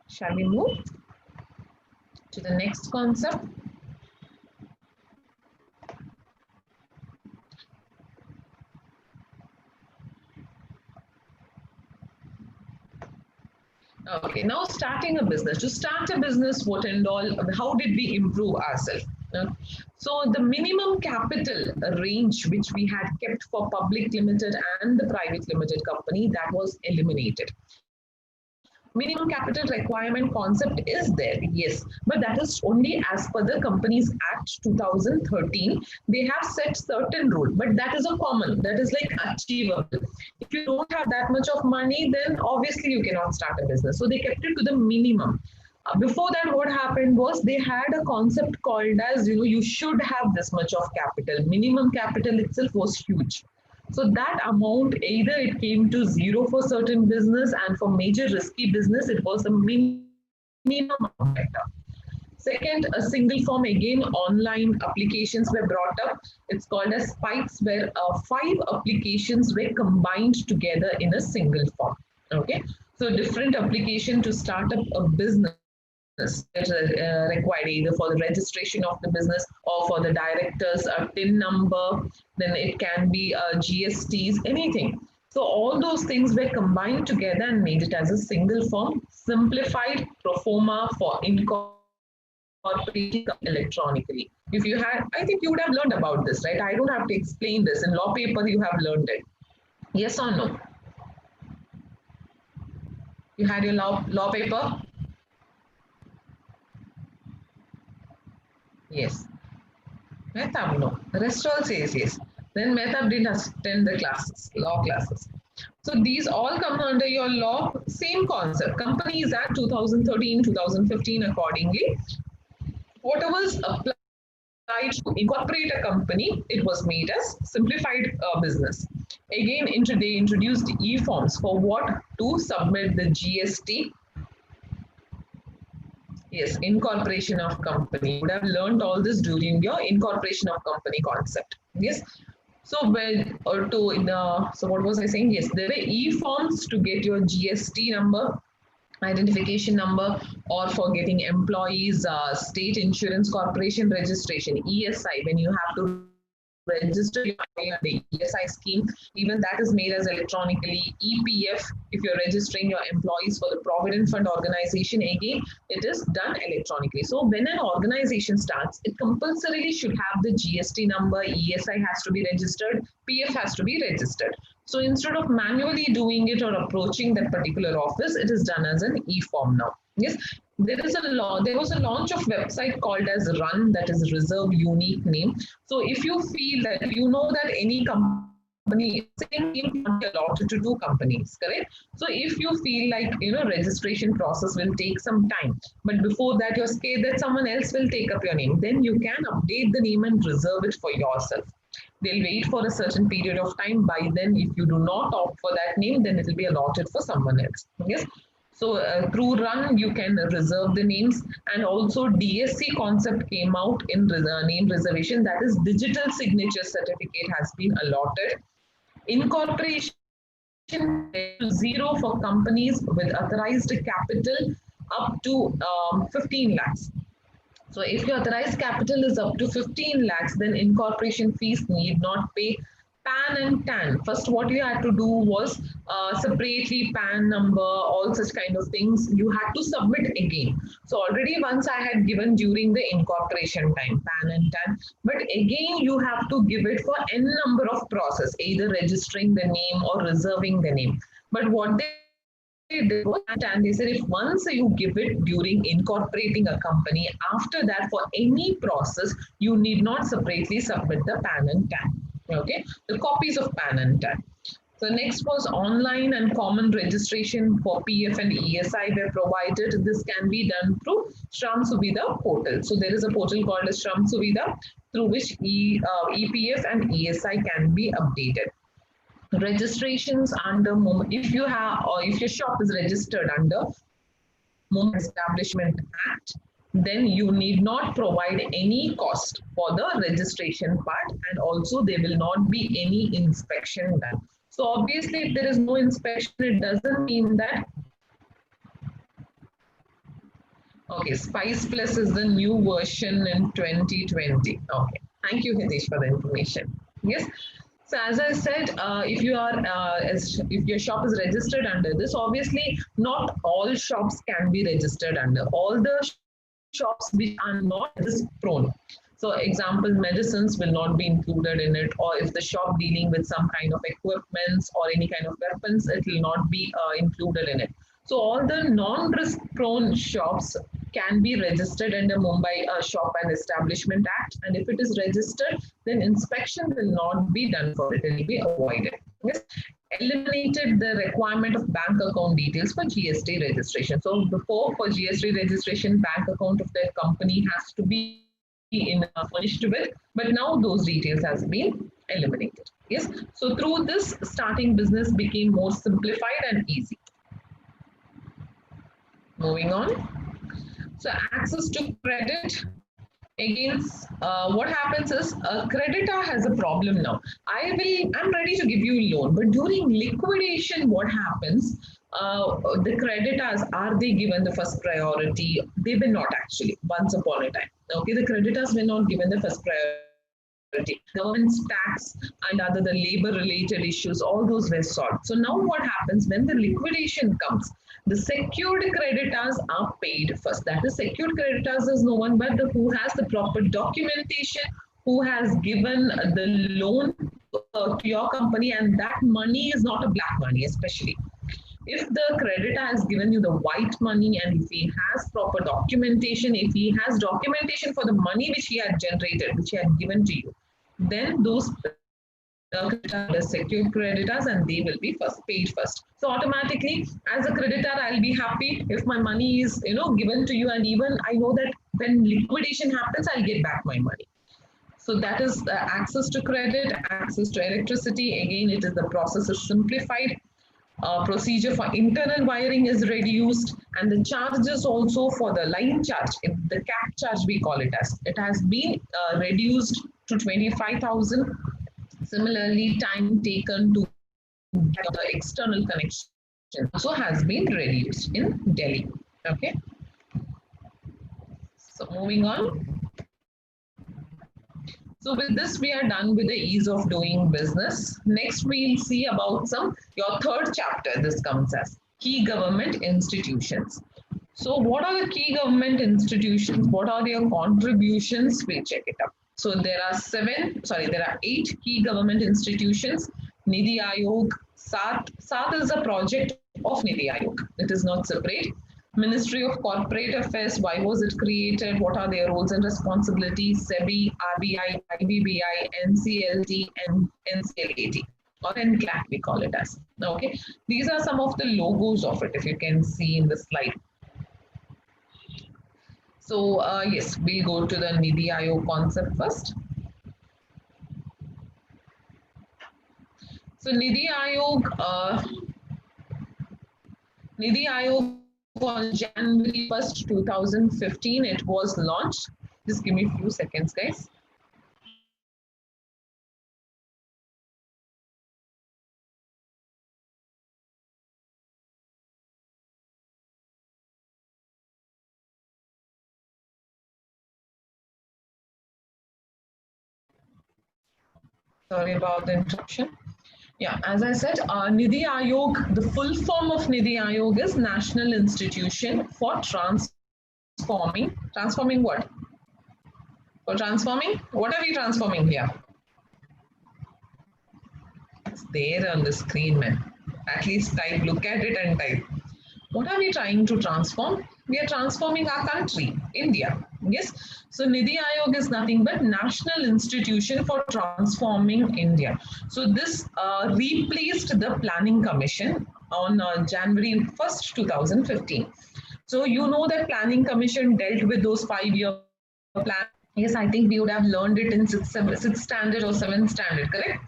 S1: Shall we move to the next concept? Okay, now starting a business. To start a business, what and all, how did we improve ourselves? So the minimum capital range which we had kept for public limited and the private limited company, that was eliminated. Minimum capital requirement concept is there, yes, but that is only as per the Companies Act 2013. They have set certain rule, but that is a common, that is like achievable. If you don't have that much of money, then obviously you cannot start a business. So they kept it to the minimum. Before that, what happened was they had a concept called as, you should have this much of capital. Minimum capital itself was huge. So that amount, either it came to zero for certain business, and for major risky business, it was the minimum amount. Second, a single form, again, online applications were brought up. It's called as spikes, where 5 applications were combined together in a single form. Okay, so different application to start up a business required either for the registration of the business or for the director's TIN number, then it can be GSTs, anything. So all those things were combined together and made it as a single form, simplified pro forma for incorporating electronically. If you had, I think you would have learned about this, right? I don't have to explain this. In law paper, you have learned it. Yes or no? You had your law paper? Yes. Mehtab, no. The rest all says yes. Then Mehtab didn't attend the classes, law classes. So these all come under your law, same concept. Companies Act 2013, 2015 accordingly. Whatever's applied to incorporate a company, it was made as simplified business. Again, they introduced e-forms for what? To submit the GST. Yes, incorporation of company. You would have learned all this during your incorporation of company concept. Yes. So when or to in so what was I saying? Yes, there were e-forms to get your GST number, identification number, or for getting employees state insurance corporation registration, ESI, when you have to register your employee on the ESI scheme, even that is made as electronically. EPF, if you're registering your employees for the Provident Fund organization, again, it is done electronically. So when an organization starts, it compulsorily should have the GST number, ESI has to be registered, PF has to be registered. So instead of manually doing it or approaching that particular office, it is done as an e-form now. Yes, there was a launch of website called as Run, that is Reserve Unique Name. So if you feel that you know that any company, same name can be allotted to two companies, correct? So if you feel like registration process will take some time, but before that you're scared that someone else will take up your name, then you can update the name and reserve it for yourself. They'll wait for a certain period of time. By then, if you do not opt for that name, then it will be allotted for someone else. Yes. So through Run, you can reserve the names, and also DSC concept came out in name reservation. That is, digital signature certificate has been allotted. Incorporation zero for companies with authorized capital up to 15 lakhs. So if your authorized capital is up to 15 lakhs, then incorporation fees need not pay. PAN and TAN. First, what you had to do was separately PAN number, all such kind of things. You had to submit again. So already once I had given during the incorporation time, PAN and TAN. But again, you have to give it for n number of process, either registering the name or reserving the name. But what they did was, and they said if once you give it during incorporating a company, after that for any process, you need not separately submit the PAN and TAN. Okay, the copies of PAN and TAN. So next was online and common registration for PF and ESI were provided. This can be done through Shram Suvidha portal. So there is a portal called as Shram Suvidha through which EPF and ESI can be updated. Registrations under if you have or if your shop is registered under Movement Establishment Act, then you need not provide any cost for the registration part, and also there will not be any inspection done. So obviously if there is no inspection, it doesn't mean that. Okay, Spice Plus is the new version in 2020. Okay, thank you Hitesh for the information. Yes. So as I said, if your shop is registered under this, obviously not all shops can be registered under. All the shops which are not risk prone. So example, medicines will not be included in it, or if the shop dealing with some kind of equipments or any kind of weapons, it will not be included in it. So all the non-risk prone shops can be registered under Mumbai Shop and Establishment Act. And if it is registered, then inspection will not be done for it. It will be avoided. Yes. Eliminated the requirement of bank account details for GST registration. So before, for GST registration, bank account of the company has to be furnished with, but now those details has been eliminated. Yes. So through this, starting business became more simplified and easy. Moving on. So access to credit. Again, what happens is a creditor has a problem now. I'm ready to give you a loan, but during liquidation, what happens? The creditors, are they given the first priority? They were not actually, once upon a time. Okay, the creditors were not given the first priority. Government's tax and other the labor related issues, all those were solved. So now what happens when the liquidation comes? The secured creditors are paid first. That is, secured creditors is no one but who has the proper documentation, who has given the loan to your company, and that money is not a black money, especially. if the creditor has given you the white money and if he has proper documentation, if he has documentation for the money which he had generated, which he had given to you, then those creditors are the secured creditors and they will be first paid first. So automatically, as a creditor, I'll be happy if my money is given to you, and even I know that when liquidation happens, I'll get back my money. So that is access to credit, access to electricity. Again, it is the process is simplified. Procedure for internal wiring is reduced, and the charges also for the line charge, the cap charge we call it as, it has been reduced to 25,000. Similarly, time taken to get the external connection also has been reduced in Delhi. Okay. So moving on. So with this, we are done with the ease of doing business. Next, we'll see about your third chapter. This comes as key government institutions. So what are the key government institutions? What are their contributions? We'll check it out. So there are 8 key government institutions. Niti Aayog, SAT is a project of Niti Aayog. It is not separate. Ministry of Corporate Affairs, why was it created? What are their roles and responsibilities? SEBI, RBI, IBBI, NCLT, and NCLAT, or NCLAT we call it as. Okay, these are some of the logos of it, if you can see in the slide. So yes, we'll go to the Niti Aayog concept first. So Niti Aayog on January 1st, 2015, it was launched. Just give me a few seconds, guys. Sorry about the interruption. Yeah, as I said, Niti Aayog, the full form of Niti Aayog is National Institution for Transforming what? For transforming? What are we transforming here? It's there on the screen, man. At least type, look at it and type. What are we trying to transform? We are transforming our country, India. Yes. So Niti Aayog is nothing but National Institution for Transforming India. So this replaced the Planning Commission on January 1st, 2015. So you know that Planning Commission dealt with those 5-year plans. Yes, I think we would have learned it in sixth standard or 7th standard, correct?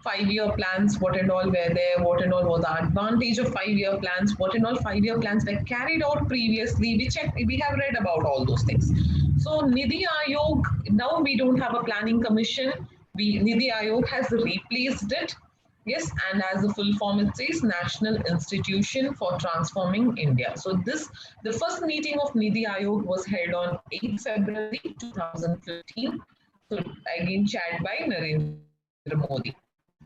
S1: 5-year plans, what and all were there, what and all was the advantage of 5-year plans, what and all 5-year plans were carried out previously. We have read about all those things. So Niti Aayog, now we don't have a planning commission. Niti Aayog has replaced it. Yes, and as the full form it says, National Institution for Transforming India. So the first meeting of Niti Aayog was held on 8th February 2015. So again chaired by Narendra Modi.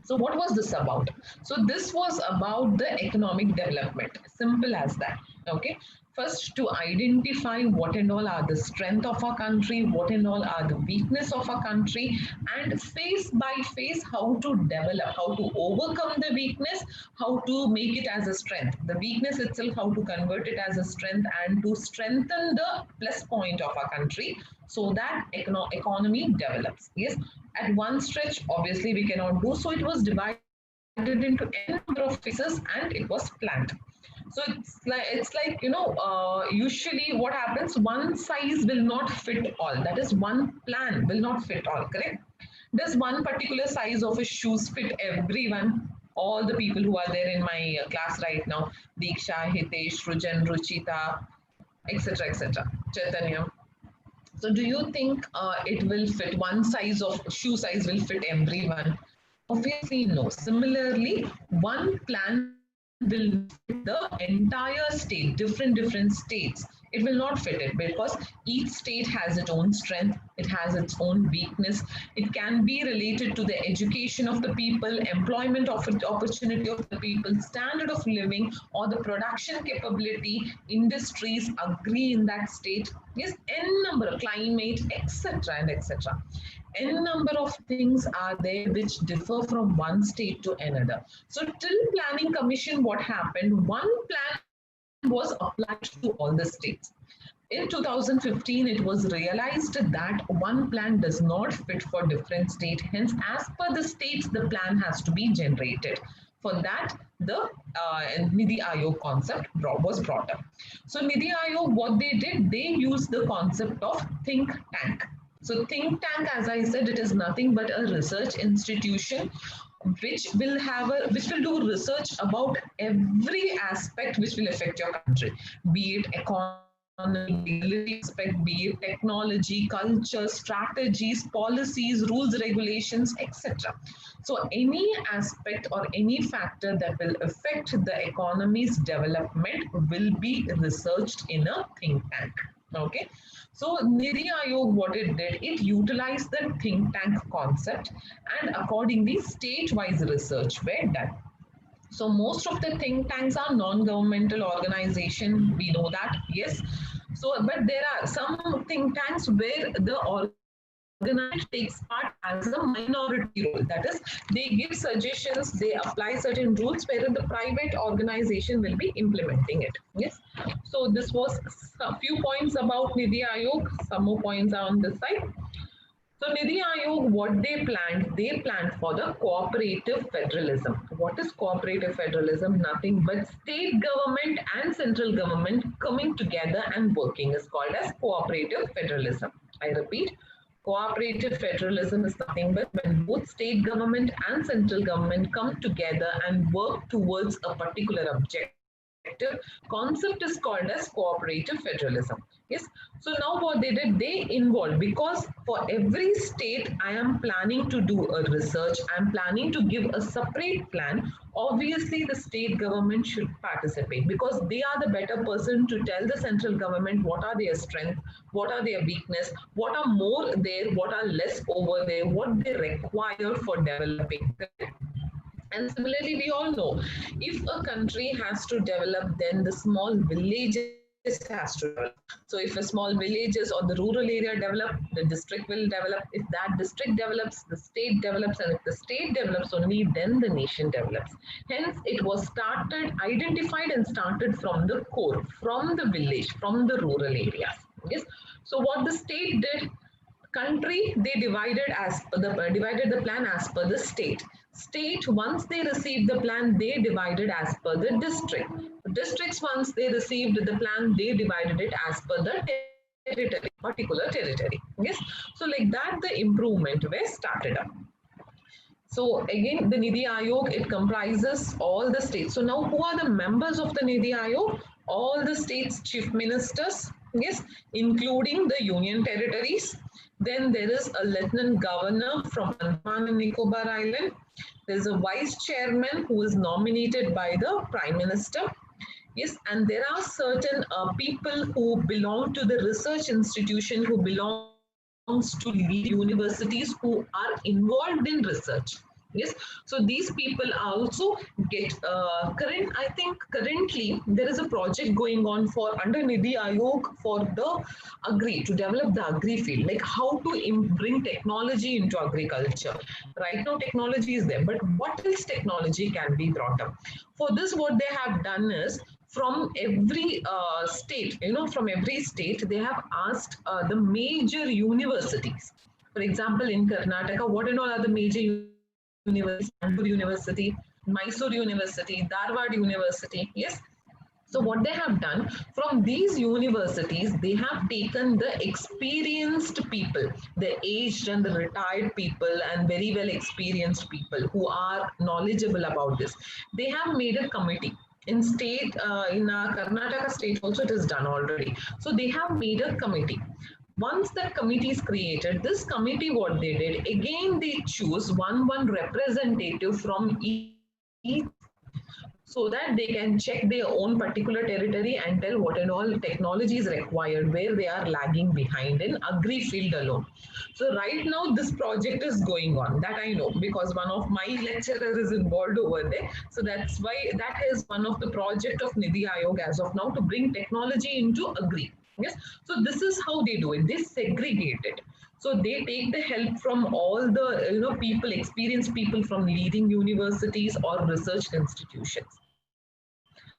S1: So what was this about? So this was about the economic development. Simple as that. Okay. First, to identify what and all are the strength of our country, what and all are the weakness of our country, and face by face how to develop, how to overcome the weakness, how to make it as a strength. The weakness itself, how to convert it as a strength and to strengthen the plus point of our country so that economy develops. Yes, at one stretch, obviously we cannot do so. It was divided into n number of phases and it was planned. So it's like usually what happens, one size will not fit all. That is, one plan will not fit all, correct? Does one particular size of a shoes fit everyone? All the people who are there in my class right now, Diksha, Hitesh, Rujan, Ruchita, etc., Chaitanya. So do you think it will fit, one size of shoe size will fit everyone? Obviously, no. Similarly, one plan will fit the entire state, different states. It will not fit it because each state has its own strength, it has its own weakness. It can be related to the education of the people, employment of opportunity of the people, standard of living, or the production capability, industries agree in that state. Yes, n number of climate, etc. and etc. N number of things are there which differ from one state to another. So till planning commission, what happened? One plan was applied to all the states. In 2015, it was realized that one plan does not fit for different states. Hence, as per the states, the plan has to be generated. For that, the Niti Aayog concept was brought up. So, Niti Aayog, what they did, they used the concept of think tank. So, think tank, as I said, it is nothing but a research institution which will do research about every aspect which will affect your country, be it economy, legality aspect, be it technology, culture, strategies, policies, rules, regulations, etc. So any aspect or any factor that will affect the economy's development will be researched in a think tank. Okay, so Niti Aayog, what it did, it utilized the think tank concept, and accordingly, state-wise research were done. So most of the think tanks are non-governmental organization. We know that, yes. So, but there are some think tanks where the organized takes part as a minority role. That is, they give suggestions, they apply certain rules, wherein the private organization will be implementing it. Yes. So this was a few points about Niti Aayog. Some more points are on this side. So Niti Aayog, what they planned for the cooperative federalism. What is cooperative federalism? Nothing but state government and central government coming together and working is called as cooperative federalism. I repeat, cooperative federalism is nothing but when both state government and central government come together and work towards a particular objective. Concept is called as cooperative federalism. Yes. So now what they did, they involved, because for every state I am planning to do a research, I'm planning to give a separate plan. Obviously, the state government should participate because they are the better person to tell the central government what are their strengths, what are their weakness, what are more there, what are less over there, what they require for developing. And similarly, we all know if a country has to develop, then the small villages has to develop. So if a small villages or the rural area develop, the district will develop. If that district develops, the state develops, and if the state develops only, then the nation develops. Hence, it was started, identified, and started from the core, from the village, from the rural areas. Yes. So what the state did, country, they divided the plan as per the state. Once they received the plan, they divided as per the districts. Once they received the plan, they divided it as per the particular territory. Yes. So like that, the improvement were started up. So again, the Niti Aayog, it comprises all the states. So now who are the members of the Niti Aayog? All the states chief ministers, yes, including the union territories. Then there is a lieutenant governor from Andaman and Nicobar Island. There's a vice chairman who is nominated by the prime minister. Yes, and there are certain people who belong to the research institution, who belongs to leading universities, who are involved in research. Yes, so these people also get current. I think currently there is a project going on for under Niti Aayog for the agri to develop the agri field, like how to bring technology into agriculture. Right now, technology is there, but what else technology can be brought up? For this, what they have done is from every state, from every state, they have asked the major universities. For example, in Karnataka, what and all are the major universities? Bangalore University, Mysore University, Dharwad University. Yes. So what they have done, from these universities, they have taken the experienced people, the aged and the retired people and very well experienced people who are knowledgeable about this. They have made a committee. In state, in Karnataka state also it is done already. So they have made a committee. Once that committee is created, this committee, what they did, again they choose one representative from each. So so that they can check their own particular territory and tell what and all technology is required, where they are lagging behind in agri field alone. So right now this project is going on, that I know because one of my lecturers is involved over there. So that's why that is one of the project of Niti Aayog as of now, to bring technology into agri. Yes, so this is how they do it. They segregate it. So they take the help from all the people, experienced people from leading universities or research institutions.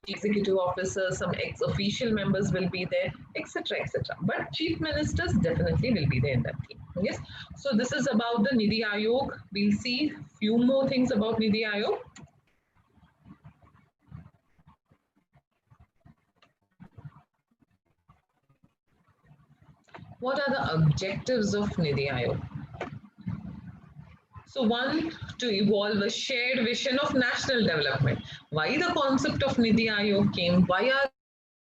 S1: Executive officers, some ex-official members will be there, etc., etc. But chief ministers definitely will be there in that team. Yes. So this is about the Niti Aayog. We'll see few more things about Niti Aayog. What are the objectives of Niti Aayog? So one, to evolve a shared vision of national development. Why the concept of Niti Aayog came? Why are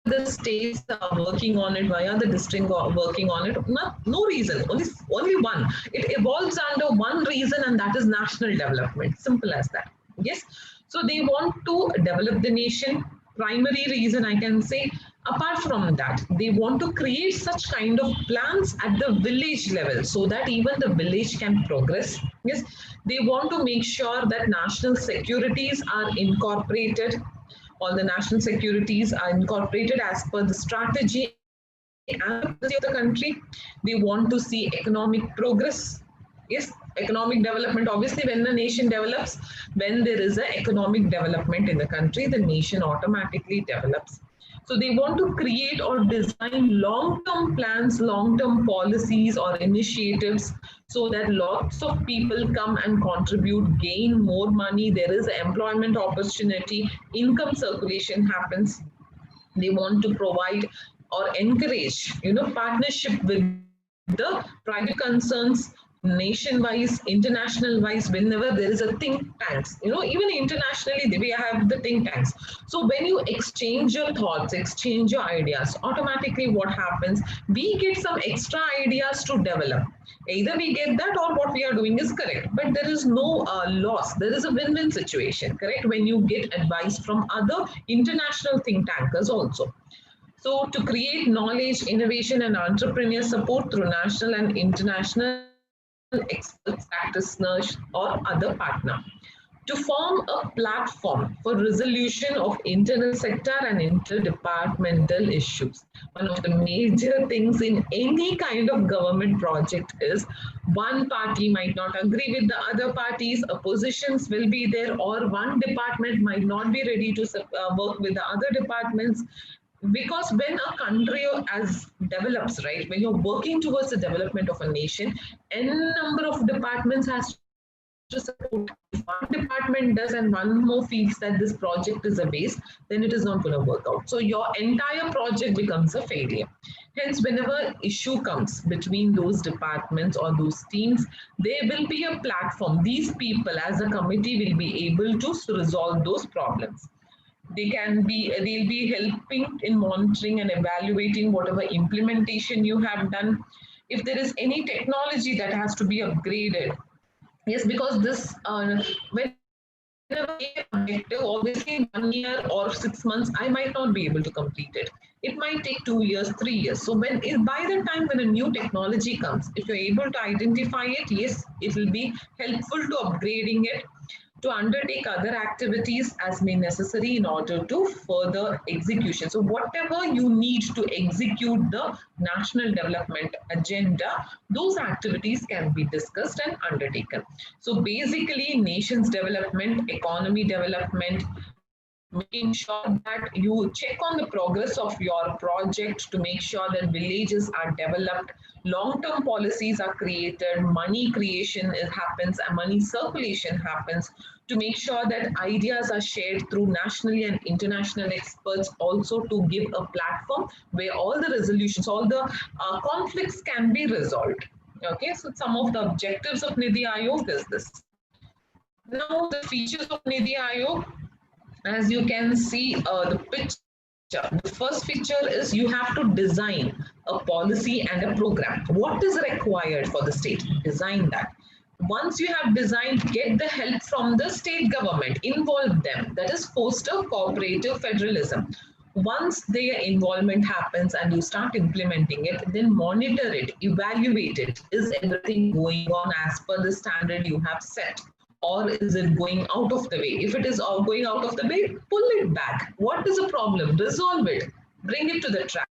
S1: the states working on it? Why are the districts working on it? No reason. Only one. It evolves under one reason, and that is national development. Simple as that. Yes. So they want to develop the nation. Primary reason I can say. Apart from that, they want to create such kind of plans at the village level so that even the village can progress. Yes, they want to make sure that national securities are incorporated. All the national securities are incorporated as per the strategy and the policy of the country. They want to see economic progress. Yes, economic development. Obviously, when the nation develops, when there is an economic development in the country, the nation automatically develops. So they want to create or design long-term plans, long-term policies or initiatives so that lots of people come and contribute, gain more money, there is employment opportunity, income circulation happens. They want to provide or encourage, partnership with the private concerns, nation-wise, international-wise, whenever there is a think tanks, even internationally, we have the think tanks. So when you exchange your thoughts, exchange your ideas, automatically what happens? We get some extra ideas to develop. Either we get that or what we are doing is correct, but there is no loss. There is a win-win situation, correct? When you get advice from other international think tankers also. So, to create knowledge, innovation, and entrepreneur support through national and international experts, practitioners, or other partner. To form a platform for resolution of internal sector and interdepartmental issues. One of the major things in any kind of government project is one party might not agree with the other parties, oppositions will be there, or one department might not be ready to work with the other departments, because when a country as develops, right, when you're working towards the development of a nation, n number of departments has to support. If one department does and one more feels that this project is a waste, then it is not going to work out. So your entire project becomes a failure. Hence, whenever issue comes between those departments or those teams, there will be a platform. These people as a committee will be able to resolve those problems. They'll be helping in monitoring and evaluating whatever implementation you have done. If there is any technology that has to be upgraded, yes, because this when objective, obviously 1 year or 6 months, I might not be able to complete it. It might take 2 years, 3 years. So by the time when a new technology comes, if you're able to identify it, yes, it will be helpful to upgrading it, to undertake other activities as may necessary in order to further execution. So whatever you need to execute the national development agenda, those activities can be discussed and undertaken. So basically, nation's development, economy development, making sure that you check on the progress of your project to make sure that villages are developed, long-term policies are created, money creation happens, and money circulation happens, to make sure that ideas are shared through nationally and international experts, also to give a platform where all the resolutions, all the conflicts can be resolved. Okay, so some of the objectives of Niti Aayog is this. Now, the features of Niti Aayog, as you can see the picture, the first feature is you have to design a policy and a program. What is required for the state? Design that. Once you have designed, get the help from the state government, involve them. That is foster cooperative federalism. Once their involvement happens and you start implementing it, then monitor it, evaluate it. Is everything going on as per the standard you have set? Or is it going out of the way? If it is going out of the way, pull it back. What is the problem? Resolve it. Bring it to the track.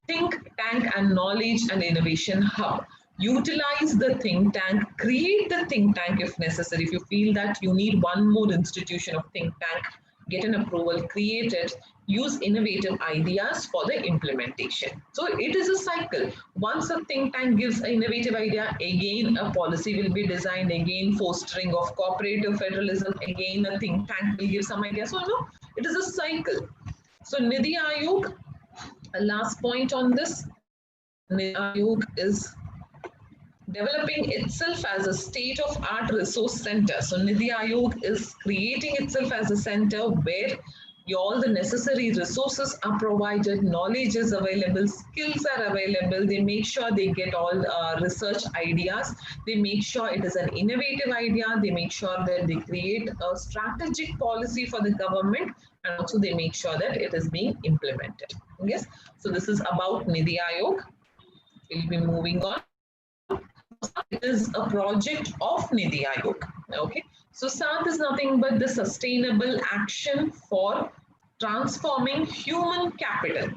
S1: Think tank and knowledge and innovation hub. Utilize the think tank, create the think tank if necessary. If you feel that you need one more institution of think tank, get an approval, create it, use innovative ideas for the implementation. So it is a cycle. Once a think tank gives an innovative idea, again a policy will be designed, again fostering of cooperative federalism, again a think tank will give some idea. So it is a cycle. So Niti Aayog, a last point on this, Niti Aayog is developing itself as a state-of-art resource center. So Niti Aayog is creating itself as a center where all the necessary resources are provided, knowledge is available, skills are available. They make sure they get all research ideas. They make sure it is an innovative idea. They make sure that they create a strategic policy for the government, and also they make sure that it is being implemented. Yes, so this is about Niti Aayog. We'll be moving on. It is a project of Niti Aayog. Okay, so SAT is nothing but the sustainable action for transforming human capital.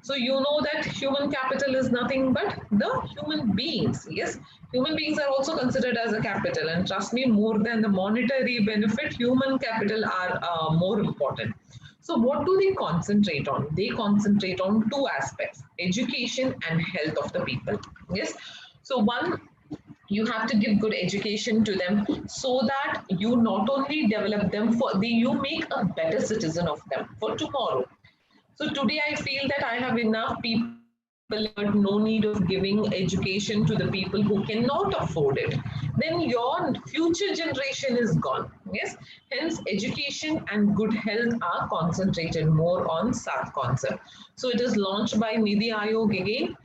S1: So you know that human capital is nothing but the human beings. Yes, human beings are also considered as a capital, and trust me, more than the monetary benefit, human capital are more important. So what do they concentrate on? They concentrate on two aspects: education and health of the people. Yes, so one, you have to give good education to them so that you not only develop them you make a better citizen of them for tomorrow. So today I feel that I have enough people, but no need of giving education to the people who cannot afford it. Then your future generation is gone. Yes, hence education and good health are concentrated more on SAT concept. So it is launched by Niti Aayog again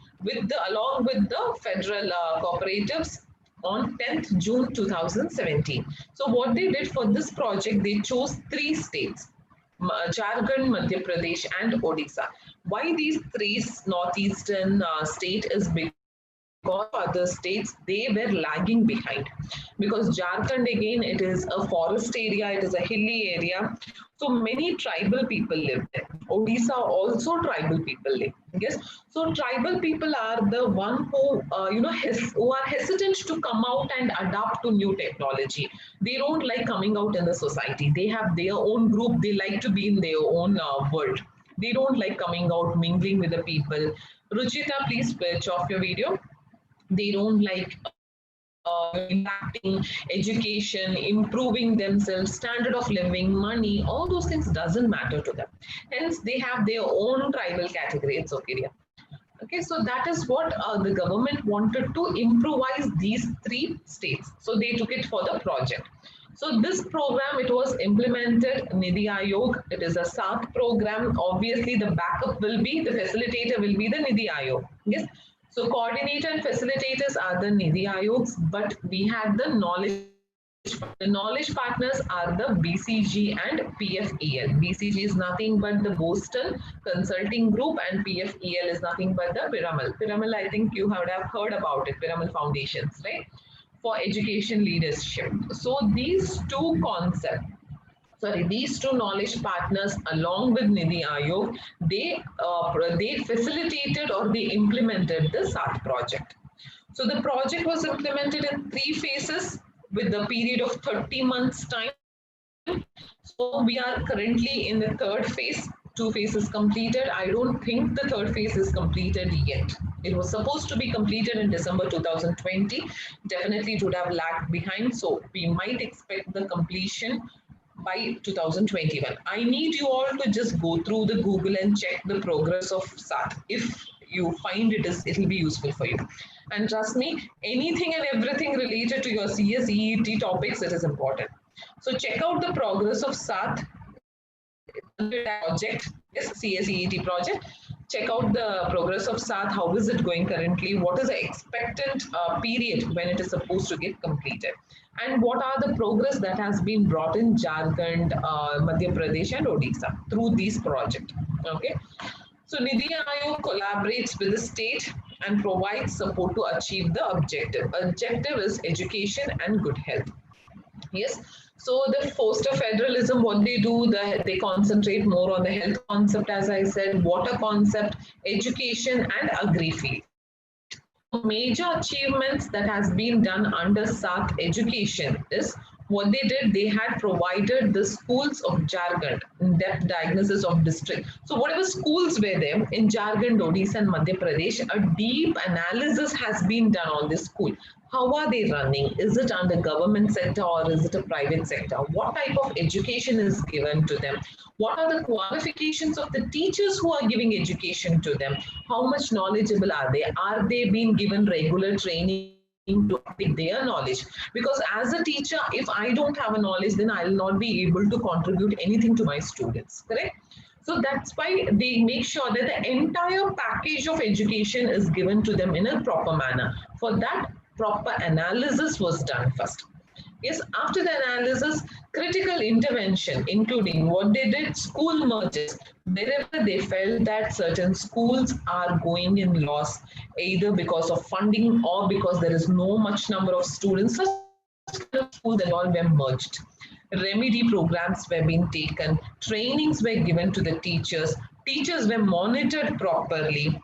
S1: along with the federal cooperatives on 10th June 2017. So what they did for this project, they chose 3 states: Jharkhand, Madhya Pradesh, and Odisha. Why these 3 northeastern state is because other states, they were lagging behind. Because Jharkhand, again, it is a forest area, it is a hilly area. So many tribal people live there. Odisha also tribal people live. Yes. So tribal people are the one who, who are hesitant to come out and adapt to new technology. They don't like coming out in the society. They have their own group. They like to be in their own world. They don't like coming out, mingling with the people. Ruchita, please switch off your video. They don't like impacting education, improving themselves, standard of living, money, all those things doesn't matter to them. Hence, they have their own tribal category. It's okay, yeah. Okay, so that is what the government wanted to improvise these 3 states. So they took it for the project. So this program, it was implemented, Niti Aayog. It is a SAT program. Obviously, the backup will be, the facilitator will be the Niti Aayog. Yes. So coordinator and facilitators are the Niti Aayogs, but we had the knowledge. The knowledge partners are the BCG and PFEL. BCG is nothing but the Boston Consulting Group, and PFEL is nothing but the Piramal. Piramal, I think you would have heard about it, Piramal Foundations, right? For education leadership. So these two concepts, these two knowledge partners along with Niti Aayog, they facilitated or they implemented the SAT project. So the project was implemented in 3 phases with the period of 30 months time. So we are currently in the 3rd phase. 2 phases completed. I don't think the 3rd phase is completed yet. It was supposed to be completed in December 2020. Definitely it would have lagged behind. So we might expect the completion by 2021. I need you all to just go through the Google and check the progress of SAT. If you find it'll be useful for you. And trust me, anything and everything related to your CSEET topics, it is important. So check out the progress of SAT project, yes, CSEET project. check out the progress of SAT. How is it going currently? What is the expectant period when it is supposed to get completed? And what are the progress that has been brought in Jharkhand, Madhya Pradesh, and Odisha through these projects? Okay. So Niti Aayog collaborates with the state and provides support to achieve the objective. Objective is education and good health. Yes. So the foster federalism, what they do, they concentrate more on the health concept, as I said, water concept, education, and agri field. So major achievements that has been done under SAT education is what they did, they had provided the schools of Jharkhand in-depth diagnosis of district. So whatever schools were there in Jharkhand, Odisha and Madhya Pradesh, a deep analysis has been done on this school. How are they running? Is it under government sector or is it a private sector? What type of education is given to them? What are the qualifications of the teachers who are giving education to them? How much knowledgeable are they? Are they being given regular training to update their knowledge? Because as a teacher, if I don't have a knowledge, then I will not be able to contribute anything to my students, correct? So that's why they make sure that the entire package of education is given to them in a proper manner. For that, proper analysis was done first. Yes, after the analysis, critical intervention, including what they did, school merges, wherever they felt that certain schools are going in loss, either because of funding or because there is no much number of students, such kind of schools and all were merged. Remedy programs were being taken, trainings were given to the teachers were monitored properly,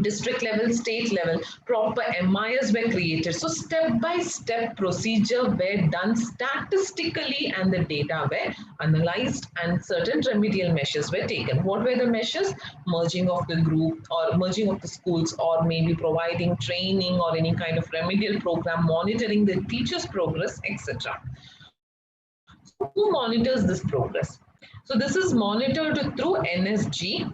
S1: district level, state level, proper MIS were created. So step by step procedure were done statistically and the data were analyzed and certain remedial measures were taken. What were the measures? Merging of the group or merging of the schools or maybe providing training or any kind of remedial program, monitoring the teachers' progress, etc. So who monitors this progress? So this is monitored through NSG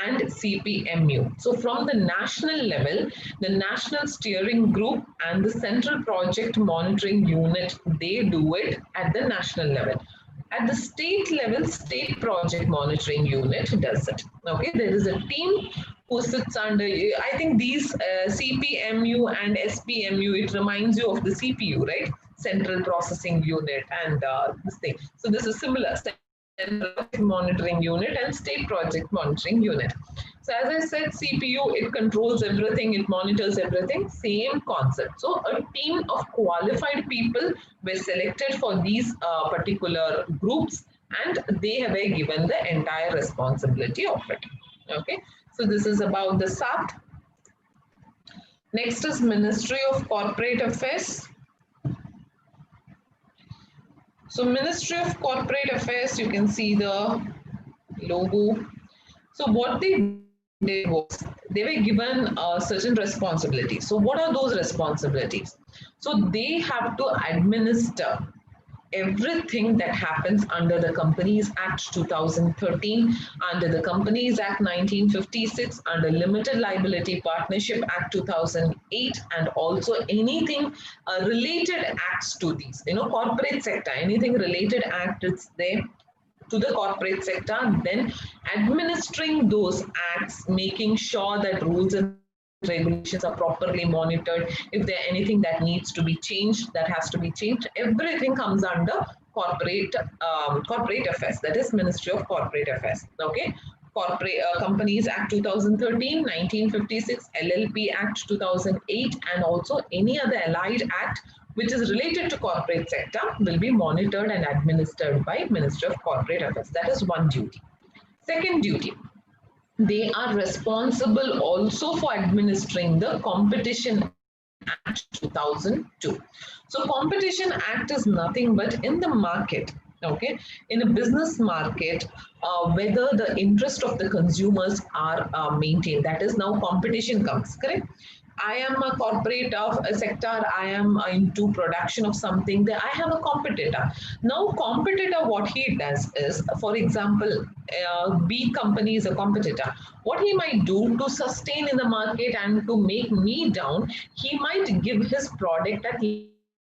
S1: and CPMU. So from the national level, the National Steering Group and the Central Project Monitoring Unit, they do it at the national level. At the state level, State Project Monitoring Unit does it. Okay, there is a team who sits under, I think these CPMU and SPMU, it reminds you of the CPU, right? Central Processing Unit and this thing. So this is similar. Project Monitoring Unit and State Project Monitoring Unit. So as I said, CPU, it controls everything, it monitors everything, same concept. So a team of qualified people were selected for these particular groups and they were given the entire responsibility of it. Okay, so this is about the SAT. Next is Ministry of Corporate Affairs. So Ministry of Corporate Affairs, you can see the logo. So what they did was they were given certain responsibilities. So what are those responsibilities? So they have to administer everything that happens under the Companies Act 2013, under the Companies Act 1956, under Limited Liability Partnership Act 2008, and also anything related acts to these, corporate sector, anything related act is there to the corporate sector, then administering those acts, making sure that rules and regulations are properly monitored. If there anything that needs to be changed, that has to be changed. Everything comes under corporate affairs. That is Ministry of Corporate Affairs. Okay. Corporate Companies Act 2013, 1956, LLP Act 2008, and also any other allied act which is related to corporate sector will be monitored and administered by Ministry of Corporate Affairs. That is one duty. Second duty, they are responsible also for administering the Competition Act 2002. So Competition Act is nothing but in the market, okay, in a business market, whether the interest of the consumers are maintained. That is now competition comes, correct? I am a corporate of a sector, I am into production of something, I have a competitor. Now competitor, what he does is, for example, B company is a competitor. What he might do to sustain in the market and to make me down, he might give his product at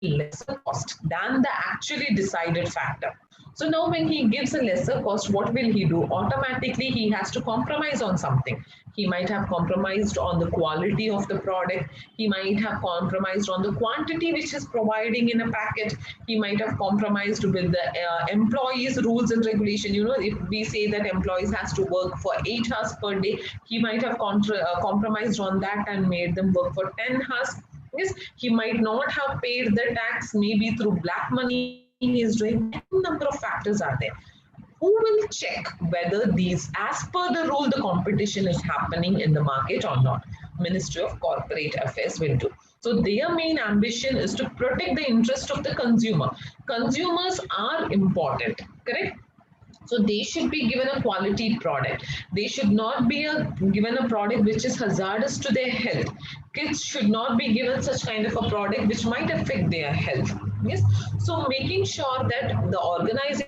S1: lesser cost than the actually decided factor. So now when he gives a lesser cost, what will he do? Automatically he has to compromise on something. He might have compromised on the quality of the product. He might have compromised on the quantity which is providing in a packet. He might have compromised with the employees rules and regulation. You know, if we say that employees has to work for 8 hours per day, he might have compromised on that and made them work for 10 hours. Yes, he might not have paid the tax, maybe through black money he is doing. N number of factors are there. Who will check whether these, as per the rule, the competition is happening in the market or not? Ministry of Corporate Affairs will do. So their main ambition is to protect the interest of the consumer. Consumers are important, correct? So they should be given a quality product. They should not be given a product which is hazardous to their health. Kids should not be given such kind of a product which might affect their health. Yes. So making sure that the organization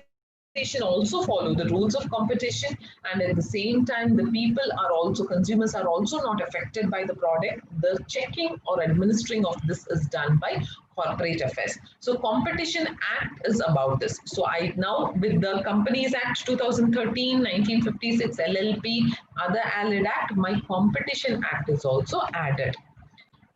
S1: also follow the rules of competition, and at the same time the people are also, consumers are also not affected by the product. The checking or administering of this is done by corporate affairs. So competition act is about this. So I now, with the Companies Act 2013, 1956, LLP, other allied act, my competition act is also added.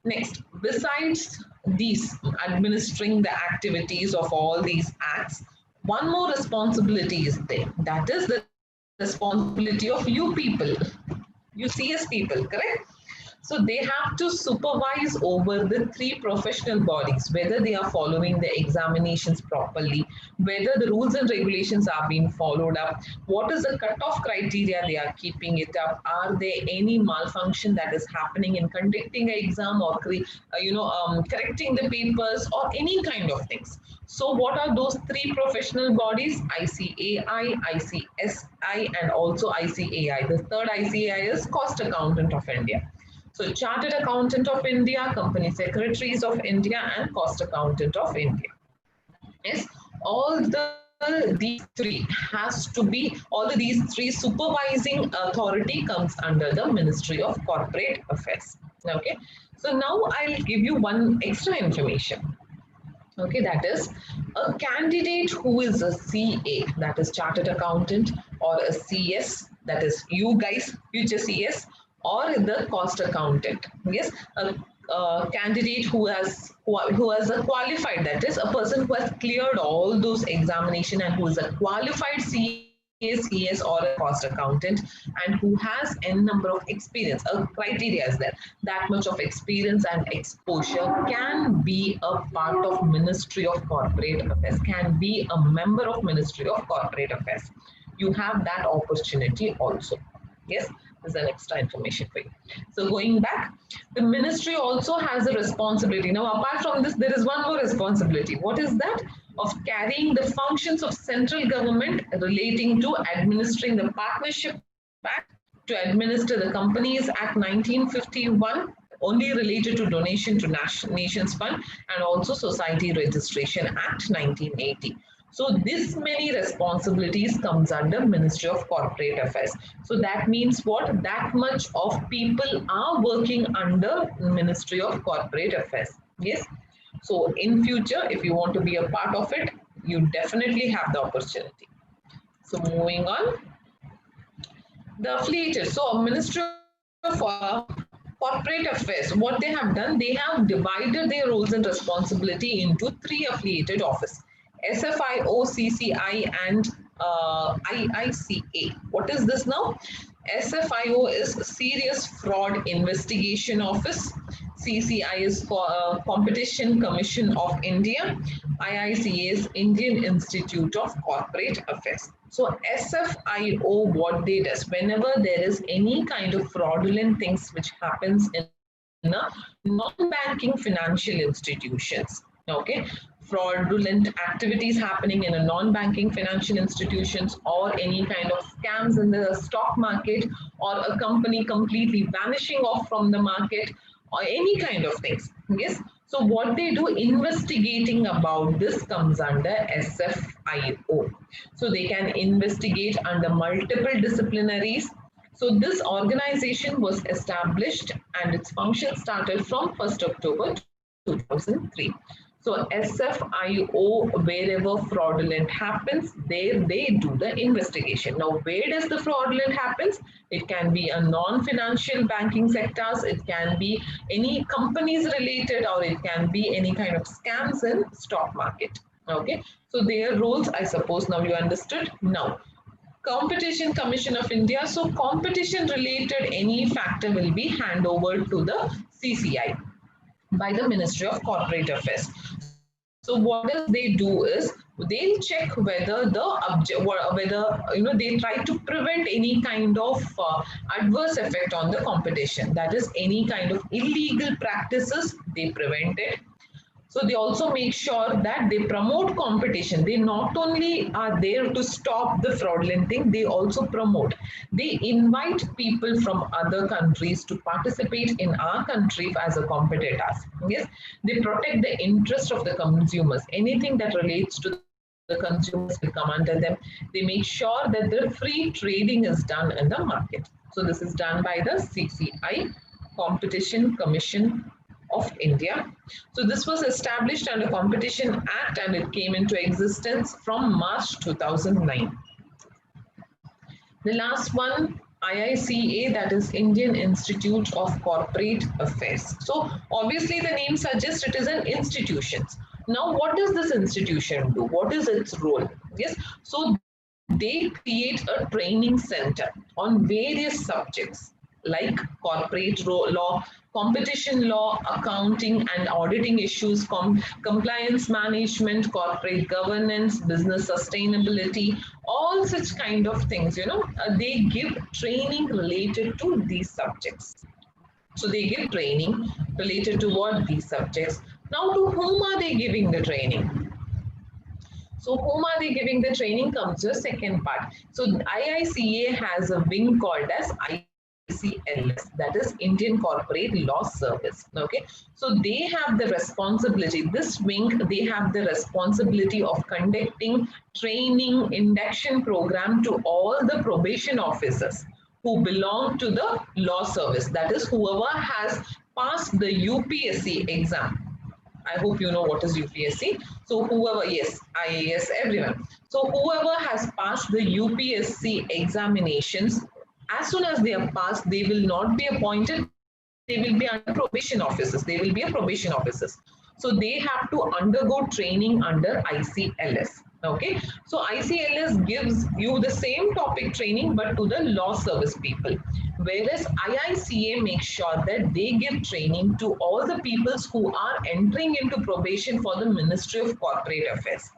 S1: Next, besides these administering the activities of all these acts, one more responsibility is there. That is the responsibility of you people, you CS people, correct? So they have to supervise over the three professional bodies, whether they are following the examinations properly, whether the rules and regulations are being followed up, what is the cutoff criteria they are keeping it up, are there any malfunction that is happening in conducting an exam or correcting the papers or any kind of things. So what are those three professional bodies? ICAI, ICSI, and also ICAI. The third ICAI is Cost Accountant of India. So Chartered Accountant of India, Company Secretaries of India, and Cost Accountant of India. Yes, these three has to be, all of these three supervising authority comes under the Ministry of Corporate Affairs. Okay, so now I'll give you one extra information. Okay, that is a candidate who is a CA, that is Chartered Accountant, or a CS, that is you guys, future CS, or the Cost Accountant. Yes, a candidate who has a qualified, that is a person who has cleared all those examination and who is a qualified CA, CS, or a cost accountant, and who has n number of experience. A criteria is there. That much of experience and exposure can be a part of Ministry of Corporate Affairs, can be a member of Ministry of Corporate Affairs. You have that opportunity also. Yes, this is an extra information for you. So going back, the ministry also has a responsibility. Now, apart from this, there is one more responsibility. What is that? Of carrying the functions of central government relating to administering the Partnership Act, to administer the Companies Act 1951, only related to donation to Nations Fund, and also Society Registration Act 1980. So this many responsibilities comes under Ministry of Corporate Affairs. So that means what? That much of people are working under Ministry of Corporate Affairs. Yes. So in future, if you want to be a part of it, you definitely have the opportunity. So moving on. The affiliated. So Ministry of Corporate Affairs, what they have done, they have divided their roles and responsibility into three affiliated offices. SFIO, CCI, and IICA. What is this now? SFIO is Serious Fraud Investigation Office. CCI is Competition Commission of India. IICA is Indian Institute of Corporate Affairs. So SFIO, what they does, whenever there is any kind of fraudulent things which happens in a non-banking financial institutions, okay, fraudulent activities happening in a non-banking financial institutions, or any kind of scams in the stock market, or a company completely vanishing off from the market, or any kind of things. Yes. So what they do, investigating about this comes under SFIO. So they can investigate under multiple disciplinaries. So this organization was established and its function started from 1st October 2003. So SFIO, wherever fraudulent happens, there they do the investigation. Now, where does the fraudulent happens? It can be a non-financial banking sectors, it can be any companies related, or it can be any kind of scams in stock market. Okay, so their roles, I suppose now you understood. Now, Competition Commission of India. So competition related any factor will be handed over to the CCI by the Ministry of Corporate Affairs. So what does they do is they'll check whether they try to prevent any kind of adverse effect on the competition. That is, any kind of illegal practices they prevent it. So they also make sure that they promote competition. They not only are there to stop the fraudulent thing, they also promote. They invite people from other countries to participate in our country as a competitors. Yes, they protect the interest of the consumers. Anything that relates to the consumers will come under them. They make sure that the free trading is done in the market. So this is done by the CCI, Competition Commission of India. So this was established under Competition Act and it came into existence from March 2009. The last one, IICA, that is Indian Institute of Corporate Affairs. So obviously the name suggests it is an institution. Now what does this institution do? What is its role? Yes, so they create a training center on various subjects like corporate law, competition law, accounting and auditing issues, compliance management, corporate governance, business sustainability, all such kind of things. They give training related to these subjects. So they give training related to what these subjects. Now, to whom are they giving the training? So whom are they giving the training comes the second part. So IICA has a wing called as ICLS, that is Indian Corporate Law Service. Okay, so they have the responsibility, this wing, they have the responsibility of conducting training induction program to all the probation officers who belong to the law service, that is whoever has passed the UPSC exam. I hope you know what is UPSC. So whoever, yes, IAS, everyone. So whoever has passed the UPSC examinations, as soon as they are passed, they will not be appointed. They will be under probation officers. They will be a probation officers. So they have to undergo training under ICLS. Okay, so ICLS gives you the same topic training but to the law service people, whereas IICA makes sure that they give training to all the peoples who are entering into probation for the Ministry of Corporate Affairs.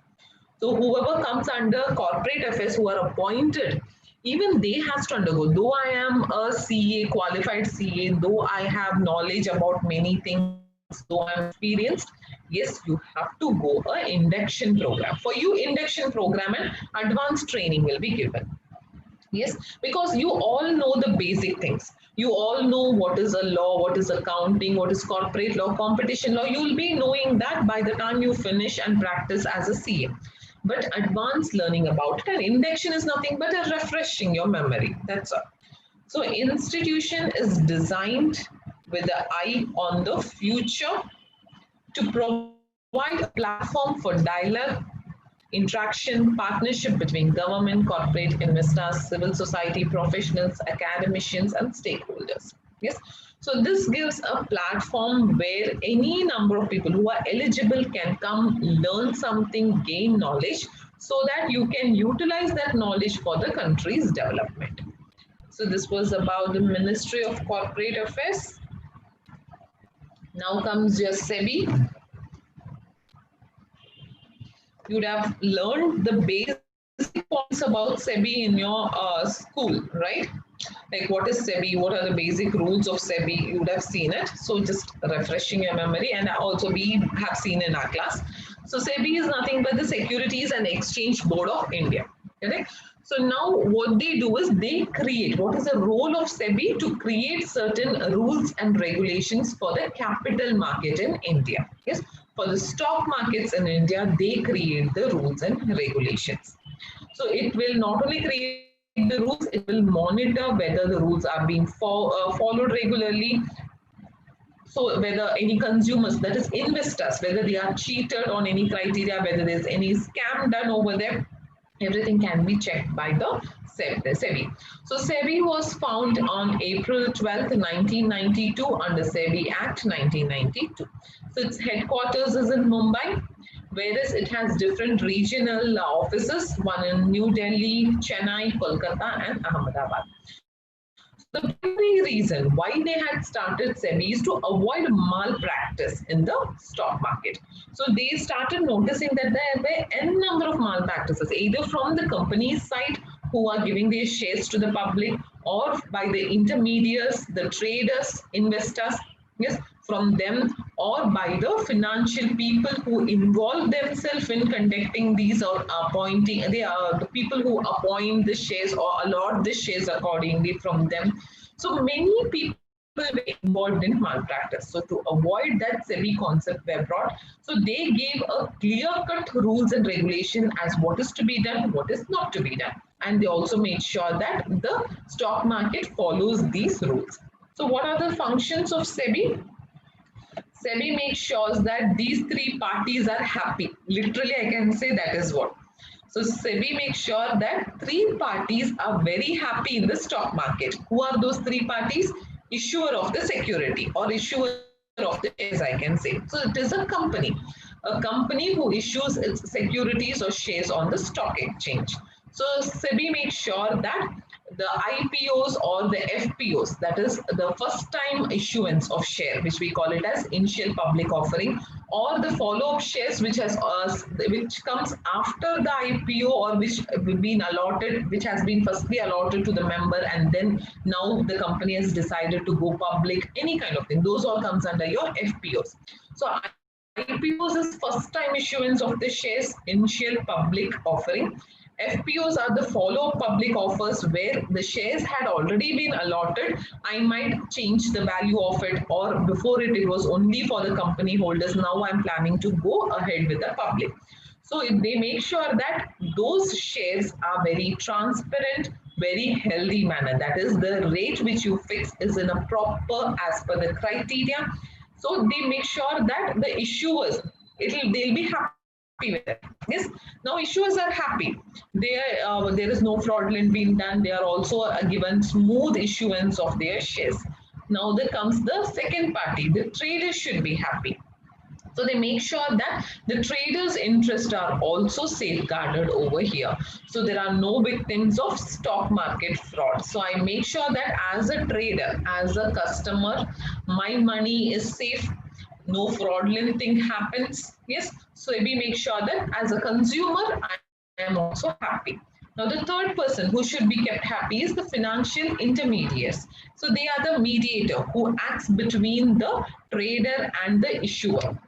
S1: So whoever comes under corporate affairs who are appointed, even they has to undergo. Though I am a CA, qualified CA, though I have knowledge about many things, though I'm experienced, yes, you have to go a induction program. For you, induction program and advanced training will be given. Yes, because you all know the basic things. You all know what is a law, what is accounting, what is corporate law, competition law. You will be knowing that by the time you finish and practice as a CA. But advanced learning about it, and induction is nothing but a refreshing your memory. That's all. So institution is designed with the eye on the future to provide a platform for dialogue, interaction, partnership between government, corporate, investors, civil society, professionals, academicians, and stakeholders. Yes. So this gives a platform where any number of people who are eligible can come, learn something, gain knowledge, so that you can utilize that knowledge for the country's development. So this was about the Ministry of Corporate Affairs. Now comes your SEBI. You'd have learned the basic points about SEBI in your school, right? Like what is SEBI, what are the basic rules of SEBI, you would have seen it. So just refreshing your memory, and also we have seen in our class. So SEBI is nothing but the Securities and Exchange Board of India, correct? So now what they do is they create, what is the role of SEBI? To create certain rules and regulations for the capital market in India. Yes, for the stock markets in India, they create the rules and regulations. So it will not only create the rules, it will monitor whether the rules are being followed regularly. So whether any consumers, that is investors, whether they are cheated on any criteria, whether there's any scam done over there, everything can be checked by the SEBI. So SEBI was found on April 12th, 1992 under SEBI Act 1992. So its headquarters is in Mumbai, whereas it has different regional offices, one in New Delhi, Chennai, Kolkata and Ahmedabad. So the primary reason why they had started SEBI is to avoid malpractice in the stock market. So they started noticing that there were n number of malpractices, either from the company's side who are giving their shares to the public, or by the intermediaries, the traders, investors, yes, from them, or by the financial people who involve themselves in conducting these or appointing, they are the people who appoint the shares or allot the shares accordingly from them. So many people were involved in malpractice. So to avoid that, SEBI concept were brought. So they gave a clear-cut rules and regulation as what is to be done, what is not to be done. And they also made sure that the stock market follows these rules. So what are the functions of SEBI? SEBI makes sure that these three parties are happy. Literally, I can say that is what. So SEBI makes sure that three parties are very happy in the stock market. Who are those three parties? Issuer of the security or issuer of the shares, I can say. So it is a company who issues its securities or shares on the stock exchange. So SEBI makes sure that the IPOs or the FPOs, that is the first time issuance of share, which we call it as initial public offering, or the follow-up shares which comes after the IPO, or which have been allotted, which has been firstly allotted to the member, and then now the company has decided to go public, any kind of thing. Those all comes under your FPOs. So IPOs is first time issuance of the shares, initial public offering. FPOs are the follow public offers where the shares had already been allotted. I might change the value of it, or before it was only for the company holders. Now I'm planning to go ahead with the public. So they make sure that those shares are very transparent, very healthy manner. That is, the rate which you fix is in a proper as per the criteria. So they make sure that the issuers, they'll be happy with it. Yes. Now issuers are happy. There is no fraudulent being done. They are also given smooth issuance of their shares. Now there comes the second party. The traders should be happy. So they make sure that the traders' interests are also safeguarded over here. So there are no victims of stock market fraud. So I make sure that as a trader, as a customer, my money is safe. No fraudulent thing happens. Yes. So we make sure that as a consumer, I am also happy. Now, the third person who should be kept happy is the financial intermediaries. So they are the mediator who acts between the trader and the issuer.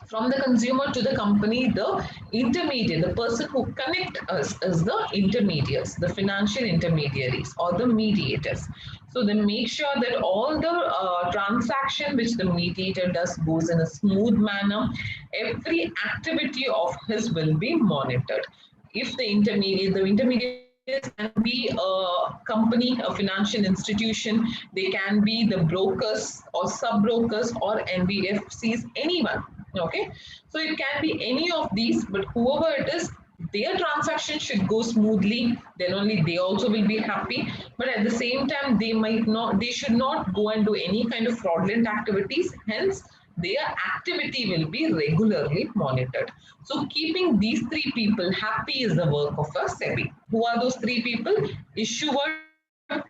S1: From the consumer to the company, the intermediate, the person who connect us is the intermediaries, the financial intermediaries or the mediators. So they make sure that all the transaction which the mediator does goes in a smooth manner. Every activity of his will be monitored. If the intermediate can be a company, a financial institution, they can be the brokers or sub-brokers or NBFCs, anyone. Okay, so it can be any of these, but whoever it is, their transaction should go smoothly, then only they also will be happy. But at the same time, they should not go and do any kind of fraudulent activities. Hence, their activity will be regularly monitored. So keeping these three people happy is the work of a SEBI. Who are those three people? Issuer,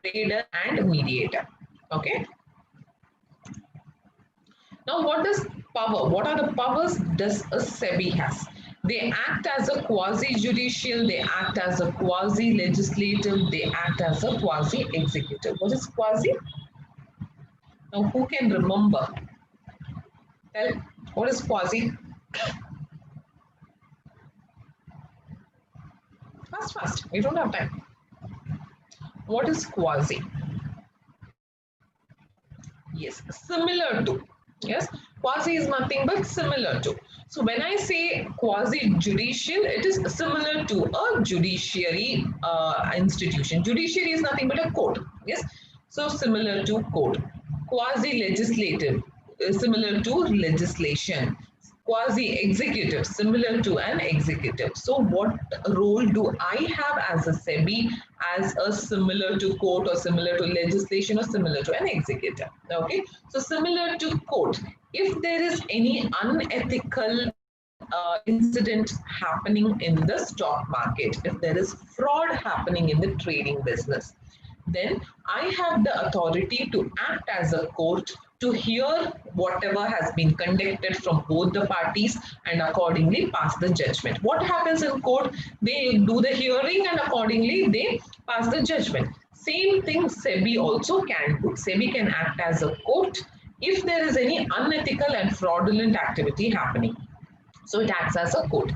S1: trader, and mediator. Okay. Now, what are the powers does a SEBI has? They act as a quasi-judicial, they act as a quasi-legislative, they act as a quasi-executive. What is quasi? Now, who can remember? Tell, what is quasi? Fast. We don't have time. What is quasi? Yes, similar to. Yes, quasi is nothing but similar to. So when I say quasi-judicial, it is similar to a judiciary institution. Judiciary is nothing but a court. Yes, so similar to court. Quasi-legislative. similar to legislation. Quasi-executive, similar to an executive. So what role do I have as a SEBI as a similar to court or similar to legislation or similar to an executive? Okay, so similar to court, if there is any unethical incident happening in the stock market, if there is fraud happening in the trading business, then I have the authority to act as a court to hear whatever has been conducted from both the parties and accordingly pass the judgment. What happens in court? They do the hearing and accordingly they pass the judgment. Same thing SEBI also can do. SEBI can act as a court if there is any unethical and fraudulent activity happening. So it acts as a court.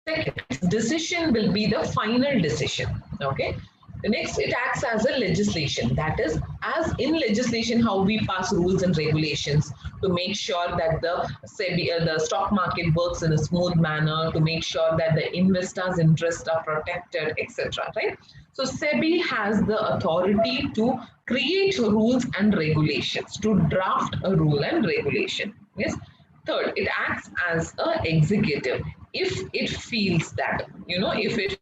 S1: Second, decision will be the final decision. Okay. The next, it acts as a legislation. That is, as in legislation, how we pass rules and regulations to make sure that the SEBI, the stock market works in a smooth manner, to make sure that the investors' interests are protected, etc. Right? So SEBI has the authority to create rules and regulations, to draft a rule and regulation. Yes. Third, it acts as a executive. If it feels that, if it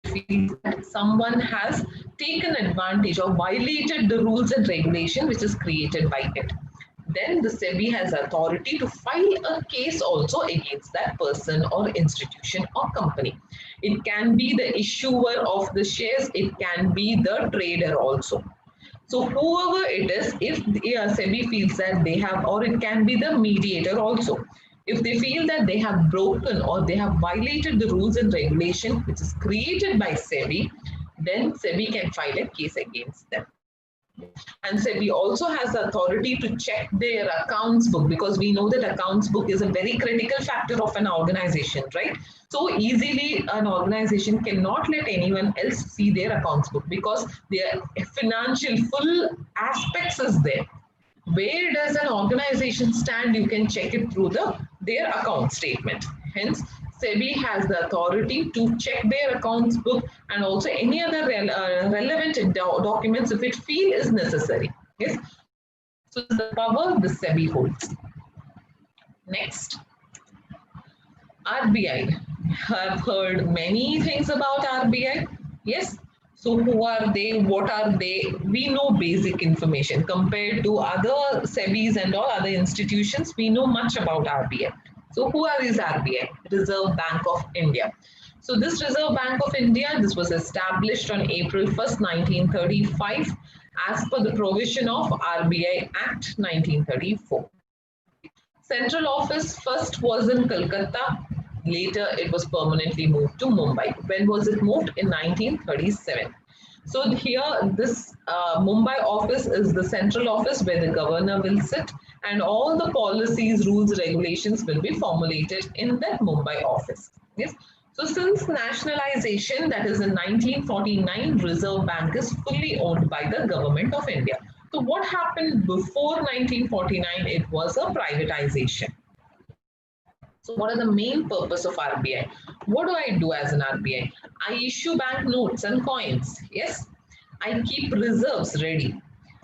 S1: feels that someone has taken advantage or violated the rules and regulation which is created by it, then the SEBI has authority to file a case also against that person or institution or company. It can be the issuer of the shares, it can be the trader also. So whoever it is, if SEBI feels that they have, or it can be the mediator also, if they feel that they have broken or they have violated the rules and regulation which is created by SEBI, then SEBI can file a case against them. And SEBI also has the authority to check their accounts book, because we know that accounts book is a very critical factor of an organization, right? So easily an organization cannot let anyone else see their accounts book because their financial full aspects is there. Where does an organization stand? You can check it through their account statement. Hence, SEBI has the authority to check their accounts book and also any other relevant documents if it feel is necessary. Yes. So this is the power the SEBI holds. Next, RBI. Have heard many things about RBI. Yes. So who are they? What are they? We know basic information compared to other SEBIs and all other institutions. We know much about RBI. So who are these RBI? Reserve Bank of India. So this Reserve Bank of India, this was established on April 1st, 1935 as per the provision of RBI Act 1934. Central office first was in Calcutta. Later, it was permanently moved to Mumbai. When was it moved? In 1937. So here, this Mumbai office is the central office where the governor will sit, and all the policies, rules, regulations will be formulated in that Mumbai office. Yes. So since nationalization, that is in 1949, Reserve Bank is fully owned by the government of India. So what happened before 1949? It was a privatization. So what are the main purpose of RBI? What do I do as an RBI? I issue bank notes and coins. Yes. I keep reserves ready.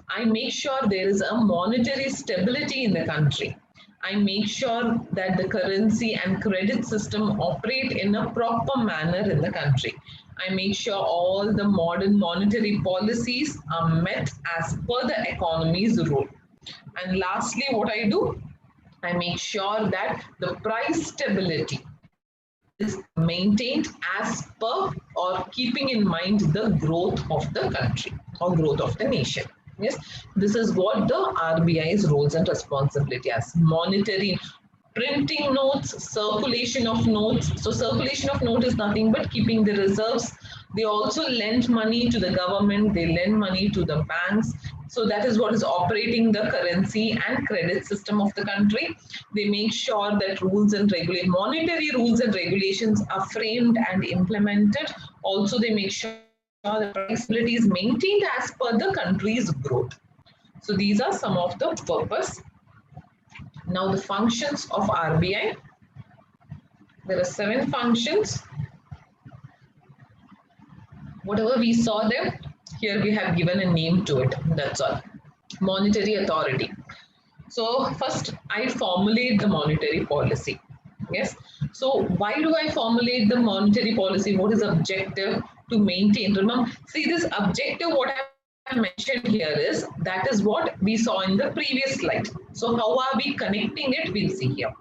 S1: I make sure there is a monetary stability in the country. I make sure that the currency and credit system operate in a proper manner in the country. I make sure all the modern monetary policies are met as per the economy's rule. And lastly, what I do? I make sure that the price stability is maintained as per or keeping in mind the growth of the country or growth of the nation. Yes, this is what the RBI's roles and responsibility as monetary printing notes, circulation of notes. So circulation of note is nothing but keeping the reserves. They also lend money to the government, they lend money to the banks. So that is what is operating the currency and credit system of the country. They make sure that rules and monetary rules and regulations are framed and implemented. Also, they make sure the price stability is maintained as per the country's growth. So these are some of the purpose. Now the functions of RBI. There are 7 functions. Whatever we saw there, here we have given a name to it. That's all. Monetary authority. So first I formulate the monetary policy. Yes. So why do I formulate the monetary policy? What is the objective? To maintain. Remember, see this objective, what I mentioned here that is what we saw in the previous slide. So how are we connecting it? We'll see here.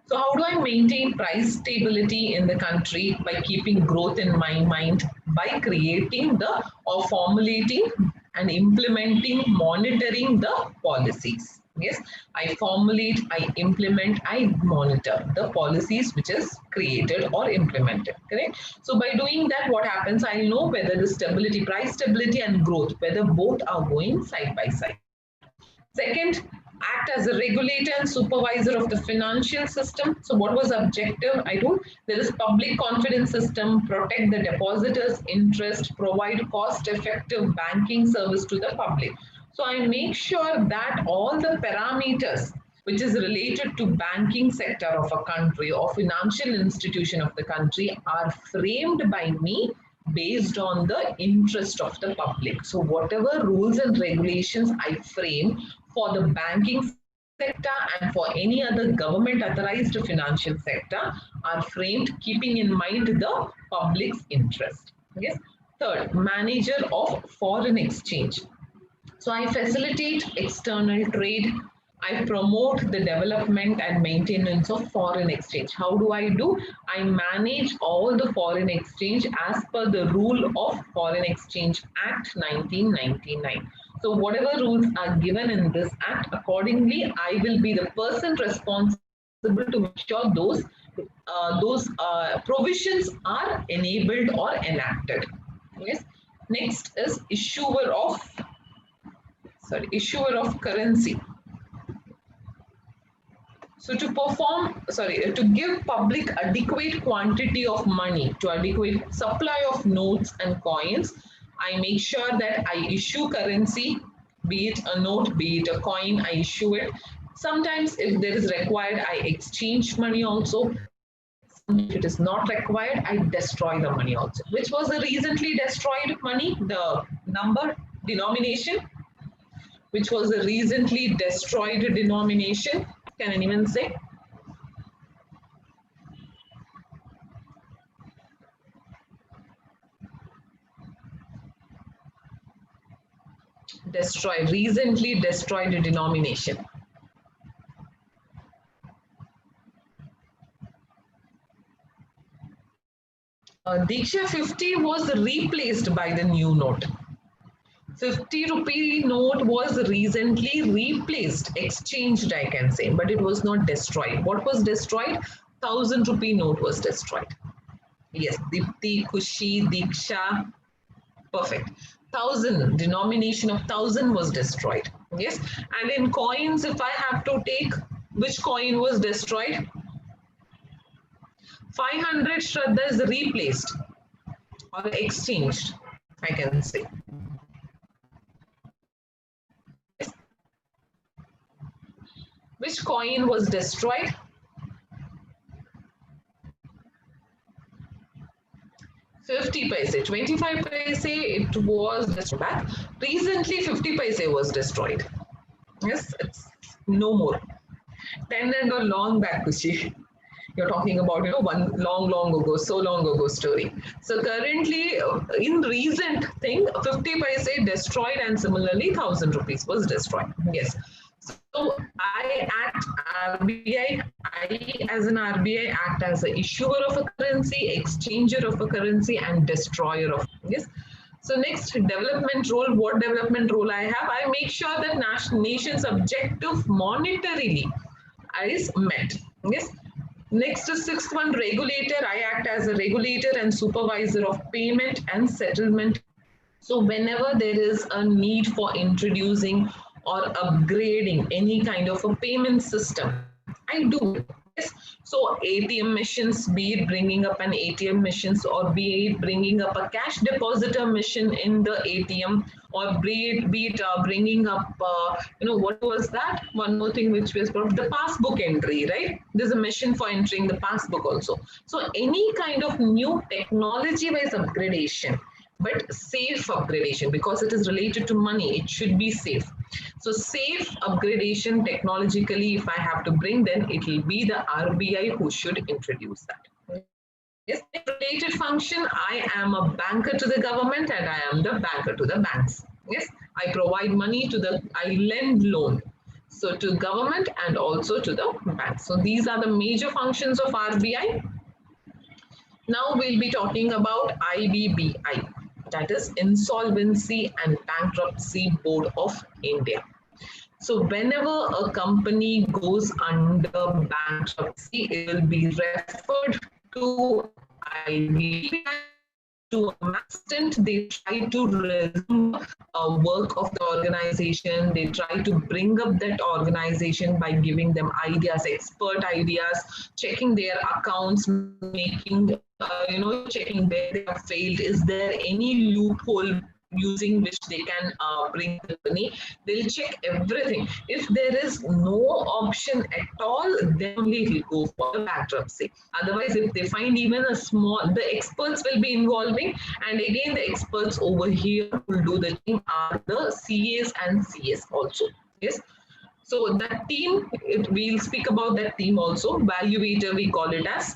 S1: So how do I maintain price stability in the country? By keeping growth in my mind, by creating the or formulating and implementing, monitoring the policies. Yes, I formulate, I implement, I monitor the policies which is created or implemented. Correct. So by doing that, what happens? I know whether the stability, price stability, and growth, whether both are going side by side. Second, act as a regulator and supervisor of the financial system. So what was the objective? I told there is public confidence system, protect the depositors' interest, provide cost-effective banking service to the public. So I make sure that all the parameters which is related to banking sector of a country or financial institution of the country are framed by me based on the interest of the public. So whatever rules and regulations I frame for the banking sector and for any other government authorized financial sector are framed keeping in mind the public's interest. Yes. Third, manager of foreign exchange. So I facilitate external trade. I promote the development and maintenance of foreign exchange. How do? I manage all the foreign exchange as per the rule of Foreign Exchange Act 1999. So whatever rules are given in this act, accordingly, I will be the person responsible to make sure those provisions are enabled or enacted. Yes. Next is issuer of currency. So to give public adequate quantity of money, to adequate supply of notes and coins, I make sure that I issue currency, be it a note, be it a coin, I issue it. Sometimes if there is required, I exchange money also. If it is not required, I destroy the money also. Which was the recently destroyed money? The number denomination. Which was the recently destroyed denomination? Can anyone say? Recently destroyed denomination. Diksha 50 was replaced by the new note. 50 rupee note was recently replaced, exchanged, I can say, but it was not destroyed. What was destroyed? 1000 rupee note was destroyed. Yes, Dipti, Kushi, Diksha, perfect. 1000, denomination of 1000 was destroyed. Yes, and in coins, if I have to take, which coin was destroyed? 500 Shraddha is replaced or exchanged, I can say. Which coin was destroyed? 50 paise, 25 paise, it was destroyed. Recently, 50 paise was destroyed. Yes, it's no more. 10 and a long back, Kushi. You're talking about, one long ago, so long ago story. So currently, in recent thing, 50 paise destroyed, and similarly 1000 rupees was destroyed. Yes. So I act RBI, I as an RBI act as an issuer of a currency, exchanger of a currency, and destroyer of. Yes. So next, development role. What development role I have? I make sure that nation's objective monetarily is met. Yes. Next is sixth one, regulator. I act as a regulator and supervisor of payment and settlement. So whenever there is a need for introducing or upgrading any kind of a payment system, I do it. Yes. So ATM machines, be it bringing up an ATM machines or be it bringing up a cash depositor machine in the ATM, or be it bringing up, what was that? One more thing which was brought, the passbook entry, right? There's a machine for entering the passbook also. So any kind of new technology-wise upgradation, but safe upgradation, because it is related to money, it should be safe. So safe upgradation technologically, if I have to bring, then it will be the RBI who should introduce that. Yes, related function, I am a banker to the government and I am the banker to the banks. Yes, I provide money to the, I lend loan. So to government and also to the banks. So these are the major functions of RBI. Now we'll be talking about IBBI, that is Insolvency and Bankruptcy Board of India. So whenever a company goes under bankruptcy, it will be referred to IBBI. To a extent, they try to resume work of the organization. They try to bring up that organization by giving them ideas, expert ideas, checking their accounts, making checking where they have failed. Is there any loophole using which they can bring the company? They'll check everything. If there is no option at all, then only it will go for the bankruptcy. Otherwise, if they find even a small, the experts will be involving, and again the experts over here will do the thing are the CAs and CS also. Yes. So that team, we'll speak about that team also. Valuator, we call it as.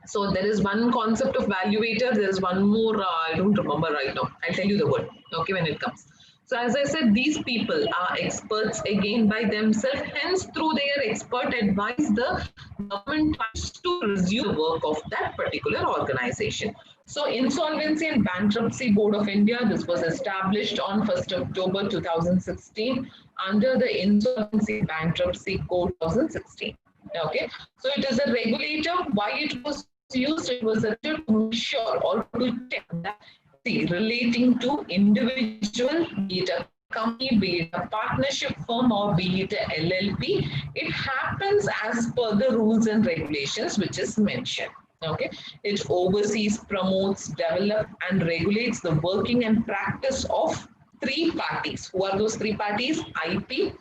S1: So there is one concept of valuator. There is one more. I don't remember right now. I'll tell you the word. Okay, when it comes. So as I said, these people are experts again by themselves. Hence, through their expert advice, the government tries to resume the work of that particular organization. So Insolvency and Bankruptcy Board of India, this was established on 1st October 2016 under the Insolvency and Bankruptcy Code 2016. Okay, so it is a regulator. Why it was used? It was to make sure or to check that relating to individual, be it a company, be it a partnership firm, or be it a LLP, it happens as per the rules and regulations which is mentioned. Okay, it oversees, promotes, develops, and regulates the working and practice of three parties. Who are those three parties? IP,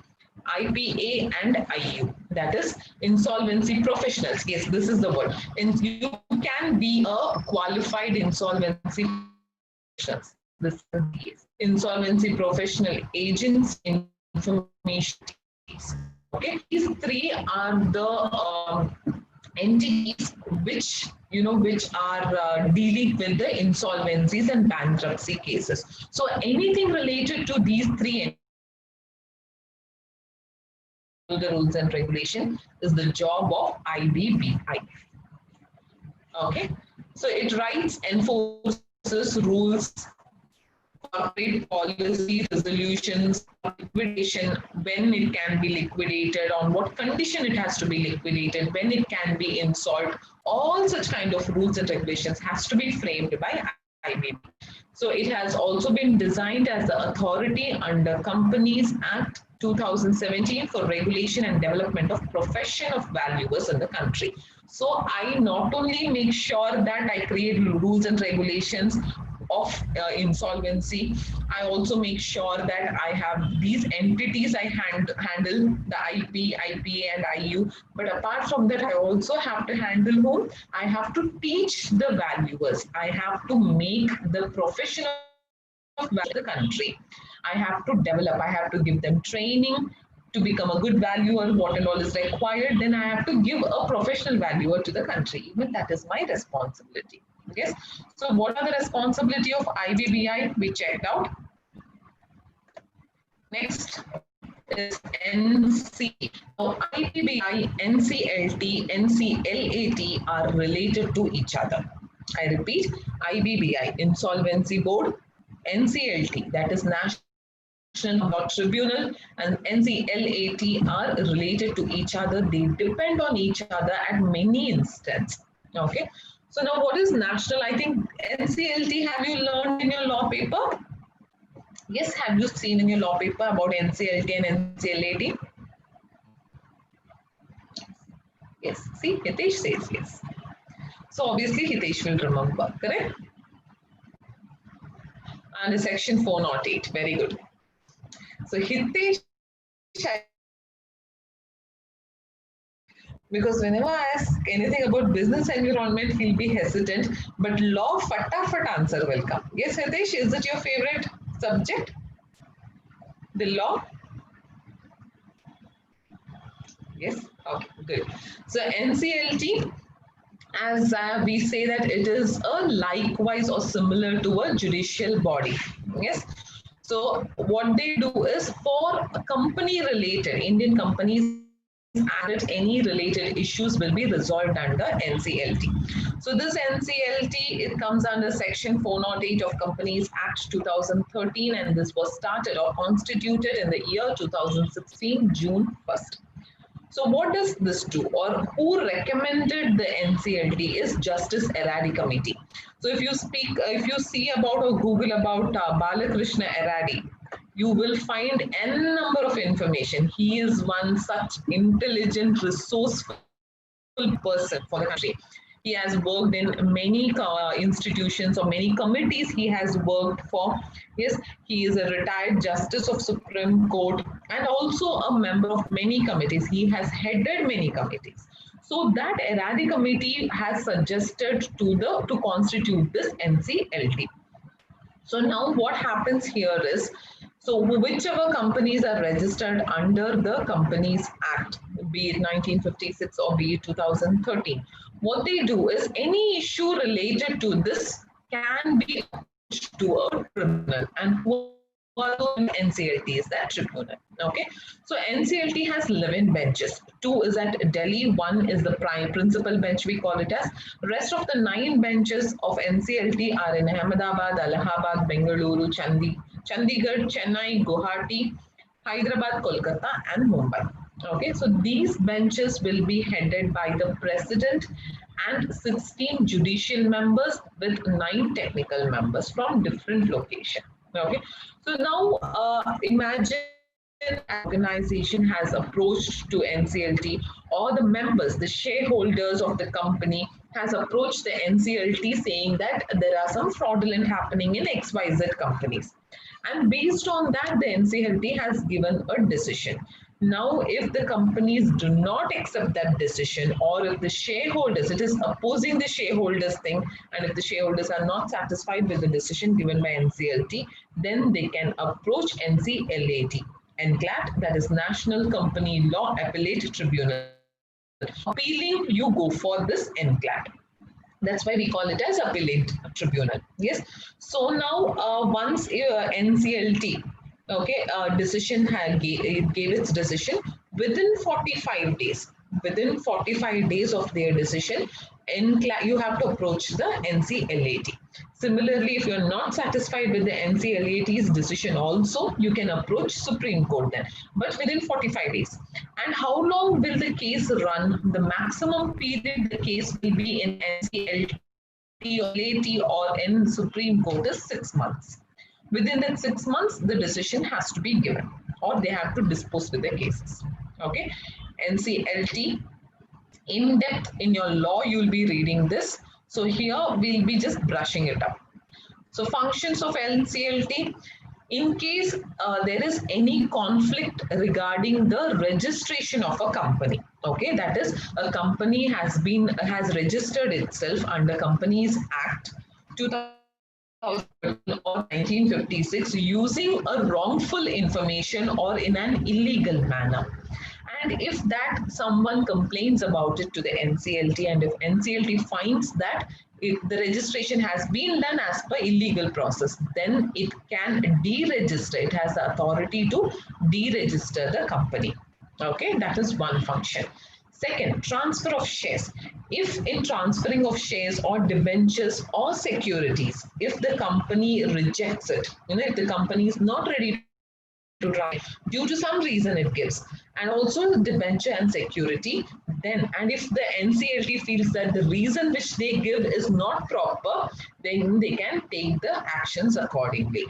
S1: IPA, and IU. That is insolvency professionals. Yes, this is the word. And you can be a qualified insolvency professionals. This is the case. Insolvency professional agents, information teams. Okay, these three are the entities which are dealing with the insolvencies and bankruptcy cases. So anything related to these three the rules and regulation is the job of IBBI. Okay, so it writes, enforces rules, corporate policy, resolutions, liquidation, when it can be liquidated, on what condition it has to be liquidated, when it can be insolved. All such kind of rules and regulations has to be framed by IBBI. So it has also been designed as the authority under Companies Act 2017 for regulation and development of profession of valuers in the country. So I not only make sure that I create rules and regulations of insolvency, I also make sure that I have these entities I handle, the IP, IPA, and IU. But apart from that, I also have to handle whom? I have to teach the valuers. I have to make the profession of the country. I have to develop, I have to give them training to become a good valuer, what and all is required. Then I have to give a professional valuer to the country. Even that is my responsibility. Yes. So what are the responsibility of IBBI? We checked out. Next is NC. Now IBBI, NCLT, NCLAT are related to each other. I repeat, IBBI, Insolvency Board, NCLT, that is National Law Tribunal, and NCLAT are related to each other. They depend on each other at many instances. Okay. So now what is national? I think NCLT, have you learned in your law paper? Yes, have you seen in your law paper about NCLT and NCLAT? Yes, see, Hitesh says yes. So obviously Hitesh will remember, correct? And section 408, very good. So Hitesh, Because whenever I ask anything about business environment, he'll be hesitant, but law fatafat answer will come. Yes, Hitesh, is it your favorite subject? The law? Yes, okay, good. So NCLT, as we say that it is a likewise or similar to a judicial body. Yes. So what they do is for company related, Indian companies added any related issues will be resolved under NCLT. So this NCLT, it comes under section 408 of Companies Act 2013, and this was started or constituted in the year 2016, June 1st. So what does this do, or who recommended the NCLT is Justice Eradi Committee. So if you see about or Google about Balakrishna Eradi, you will find n number of information. He is one such intelligent, resourceful person for the country. He has worked in many institutions or many committees he has worked for. Yes, he is a retired justice of Supreme Court and also a member of many committees. He has headed many committees. So that Eradi committee has suggested to constitute this NCLT. So now what happens here is, so whichever companies are registered under the Companies Act, be it 1956 or be it 2013, what they do is any issue related to this can be approached to a tribunal. And who are those NCLT is that tribunal. Okay. So NCLT has 11 benches. Two is at Delhi, one is the prime principal bench, we call it as. Rest of the 9 benches of NCLT are in Ahmedabad, Allahabad, Bengaluru, Chandigarh, Chennai, Guwahati, Hyderabad, Kolkata, and Mumbai. Okay, so these benches will be headed by the president and 16 judicial members with 9 technical members from different locations. Okay, so now imagine an organization has approached to NCLT, or the members, the shareholders of the company has approached the NCLT saying that there are some fraudulent happening in XYZ companies. And based on that, the NCLT has given a decision. Now, if the companies do not accept that decision, or if the shareholders, it is opposing the shareholders thing, and if the shareholders are not satisfied with the decision given by NCLT, then they can approach NCLAT. NCLAT, that is National Company Law Appellate Tribunal. Appealing, you go for this NCLAT. That's why we call it as appellate tribunal. Yes. So now once NCLT, okay, decision gave its decision within 45 days. Within 45 days of their decision, you have to approach the NCLAT. Similarly, if you're not satisfied with the NCLAT's decision also, you can approach Supreme Court then, but within 45 days. And how long will the case run? The maximum period the case will be in NCLAT or in Supreme Court is 6 months. Within that 6 months, the decision has to be given, or they have to dispose with their cases. Okay, NCLT, in depth in your law, you'll be reading this. So here we'll be just brushing it up. So functions of NCLT, in case there is any conflict regarding the registration of a company, okay, that is a company has registered itself under Companies Act 2000 or 1956 using a wrongful information or in an illegal manner. And if that someone complains about it to the NCLT, and if NCLT finds that if the registration has been done as per illegal process, then it can deregister. It has the authority to deregister the company. Okay, that is one function. Second, transfer of shares. If in transferring of shares or debentures or securities, if the company rejects it, if the company is not ready to try due to some reason it gives, and also the debenture and security, then, and if the NCLT feels that the reason which they give is not proper, then they can take the actions accordingly.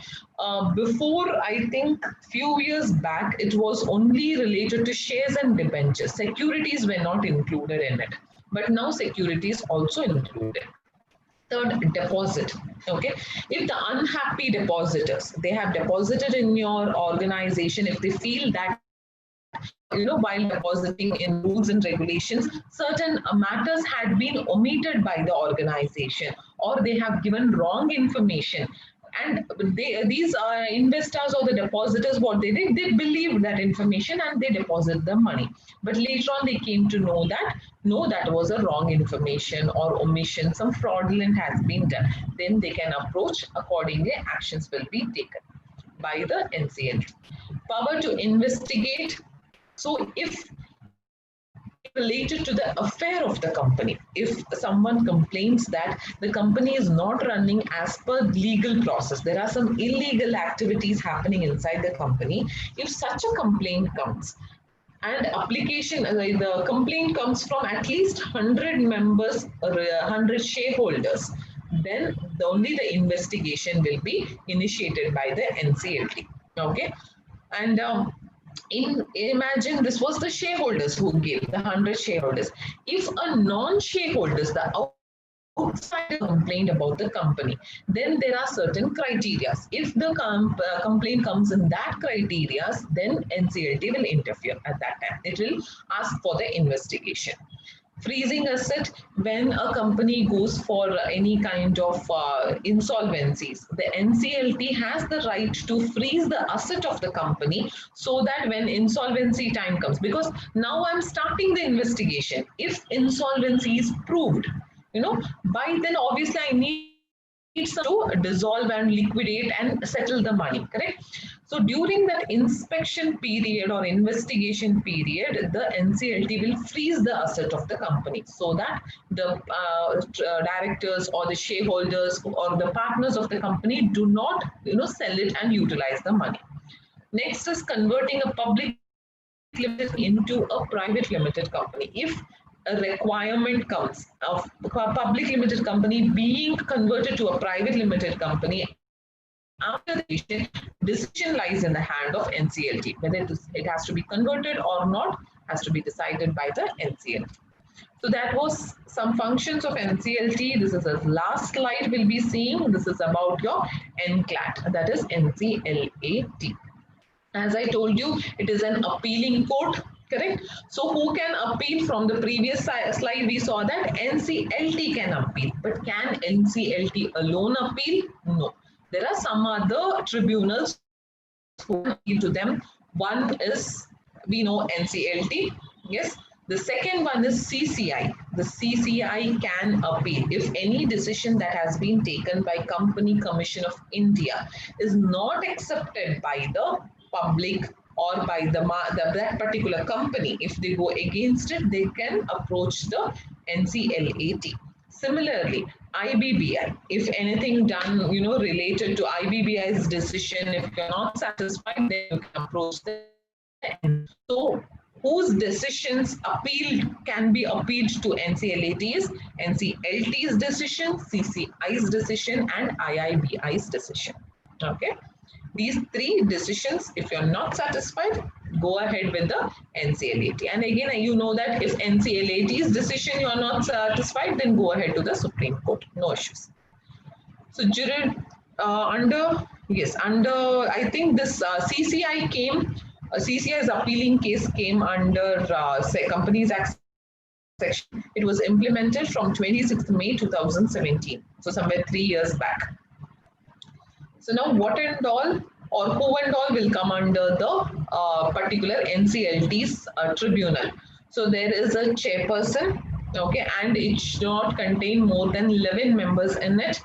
S1: Before, I think few years back, it was only related to shares and debentures. Securities were not included in it, but now securities also included. Third, deposit. Okay, if the unhappy depositors, they have deposited in your organization, if they feel that while depositing in rules and regulations, certain matters had been omitted by the organization, or they have given wrong information. And these investors or the depositors, what they did, they believed that information and they deposit the money. But later on, they came to know that no, that was a wrong information or omission, some fraudulent has been done. Then they can approach accordingly, actions will be taken by the NCLT. Power to investigate. So if related to the affair of the company, if someone complains that the company is not running as per legal process, there are some illegal activities happening inside the company, if such a complaint comes and application, the complaint comes from at least 100 members or 100 shareholders, then only the investigation will be initiated by the NCLT. Okay, and imagine this was the shareholders who gave, the 100 shareholders. If a non-shareholders, the outside complaint about the company, then there are certain criteria. If the complaint comes in that criteria, then NCLT will interfere at that time. It will ask for the investigation. Freezing asset, when a company goes for any kind of insolvencies, the NCLT has the right to freeze the asset of the company, so that when insolvency time comes, because now I'm starting the investigation, if insolvency is proved, by then obviously I need some to dissolve and liquidate and settle the money, correct? So during that inspection period or investigation period, the NCLT will freeze the asset of the company, so that the directors or the shareholders or the partners of the company do not sell it and utilize the money. Next is converting a public limited into a private limited company. If a requirement comes of a public limited company being converted to a private limited company, after the decision lies in the hand of NCLT. Whether it has to be converted or not has to be decided by the NCLT. So that was some functions of NCLT. This is the last slide we'll be seeing. This is about your NCLAT, that is NCLAT. As I told you, it is an appealing court, correct? So who can appeal? From the previous slide we saw that NCLT can appeal, but can NCLT alone appeal? No. There are some other tribunals who can appeal to them. One is, we know, NCLT, yes. The second one is CCI. The CCI can appeal if any decision that has been taken by Company Commission of India is not accepted by the public or by that particular company. If they go against it, they can approach the NCLAT. Similarly, IBBI, if anything done, related to IBBI's decision, if you're not satisfied, then you can approach them. So, whose decisions can be appealed to NCLAT is NCLT's decision, CCI's decision, and IIBI's decision. Okay. These three decisions, if you're not satisfied, go ahead with the NCLAT. And again, you know that if NCLAT's decision you are not satisfied, then go ahead to the Supreme Court. No issues. So, under I think this CCI came, CCI's appealing case came under Companies Act section. It was implemented from 26th May 2017. So, somewhere 3 years back. So now what and all or who and all will come under the particular NCLT's tribunal. So there is a chairperson, okay, and it should not contain more than 11 members in it.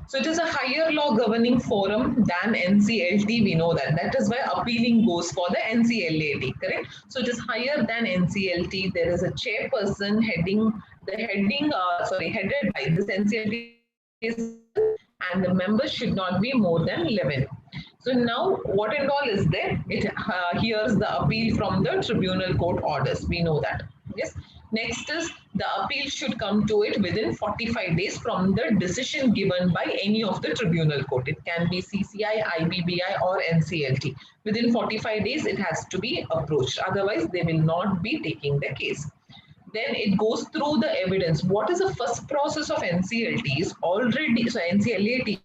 S1: So it is a higher law governing forum than NCLT, we know that. That is why appealing goes for the NCLAT, correct? So it is higher than NCLT. There is a chairperson headed by this NCLT, and the members should not be more than 11. So now what and all is there? It hears the appeal from the tribunal court orders. We know that. Yes. Next is the appeal should come to it within 45 days from the decision given by any of the tribunal court. It can be CCI, IBBI or NCLT. Within 45 days it has to be approached. Otherwise they will not be taking the case. Then it goes through the evidence. What is the first process of NCLT is already, so NCLAT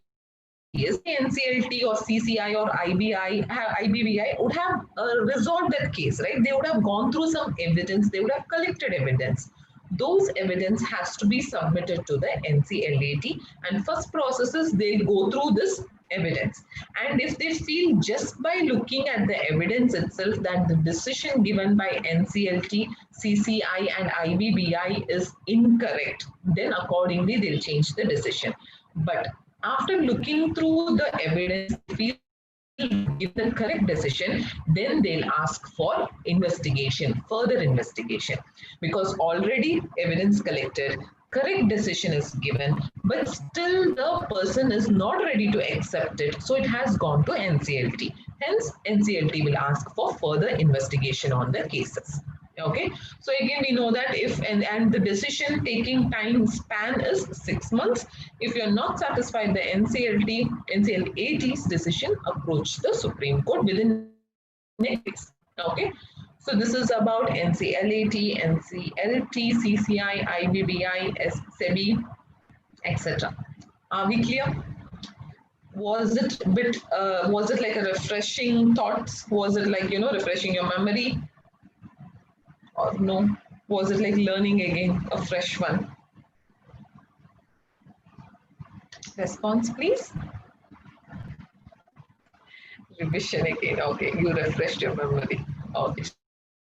S1: is NCLT or CCI or IBBI would have resolved that case, right? They would have gone through some evidence, they would have collected evidence. Those evidence has to be submitted to the NCLAT, and first process is they go through this evidence. And if they feel just by looking at the evidence itself that the decision given by NCLT, CCI and IBBI is incorrect, then accordingly they'll change the decision. But after looking through the evidence, feel give the correct decision, then they'll ask for investigation, further investigation, because already evidence collected, correct decision is given, but still the person is not ready to accept it. So it has gone to NCLT. Hence, NCLT will ask for further investigation on the cases. Okay, so again we know that if and the decision taking time span is 6 months. If you're not satisfied the NCLAT's decision, approach the Supreme Court within next. Okay, so this is about NCLAT, NCLT, CCI, IBBI, SEBI, etc. Are we clear? Was it a bit? Was it like a refreshing thoughts? Was it like refreshing your memory? Or no? Was it like learning again, a fresh one? Response, please. Revision again. Okay, you refreshed your memory. Okay.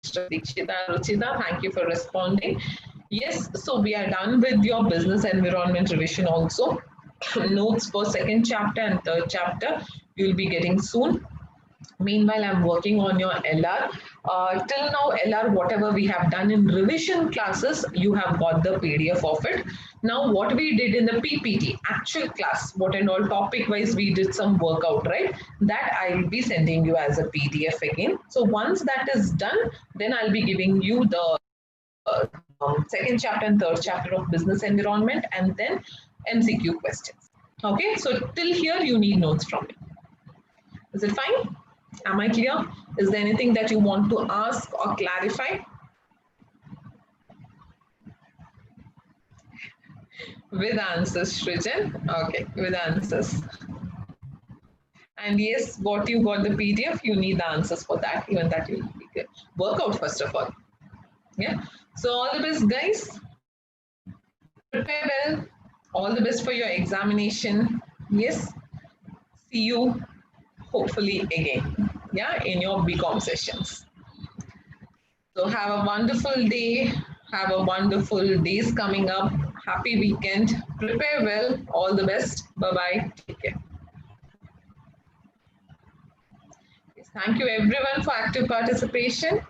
S1: Dikshita, Ruchita, thank you for responding. Yes, so we are done with your business environment revision also. Notes for second chapter and third chapter you'll be getting soon. Meanwhile, I'm working on your LR. Till now, LR, whatever we have done in revision classes, you have got the PDF of it. Now, what we did in the PPT, actual class, what and all topic wise, we did some workout, right? That I will be sending you as a PDF again. So once that is done, then I'll be giving you the second chapter and third chapter of business environment and then MCQ questions. Okay, so till here, you need notes from me. Is it fine? Am I clear? Is there anything that you want to ask or clarify? With answers, Srijan. Okay, with answers. And yes, what you got the PDF, you need the answers for that. Even that you work out first of all. Yeah. So all the best, guys. Prepare well. All the best for your examination. Yes. See you hopefully again. Yeah, in your BCom sessions. So have a wonderful day. Have a wonderful days coming up. Happy weekend. Prepare well. All the best. Bye-bye. Take care. Thank you everyone for active participation.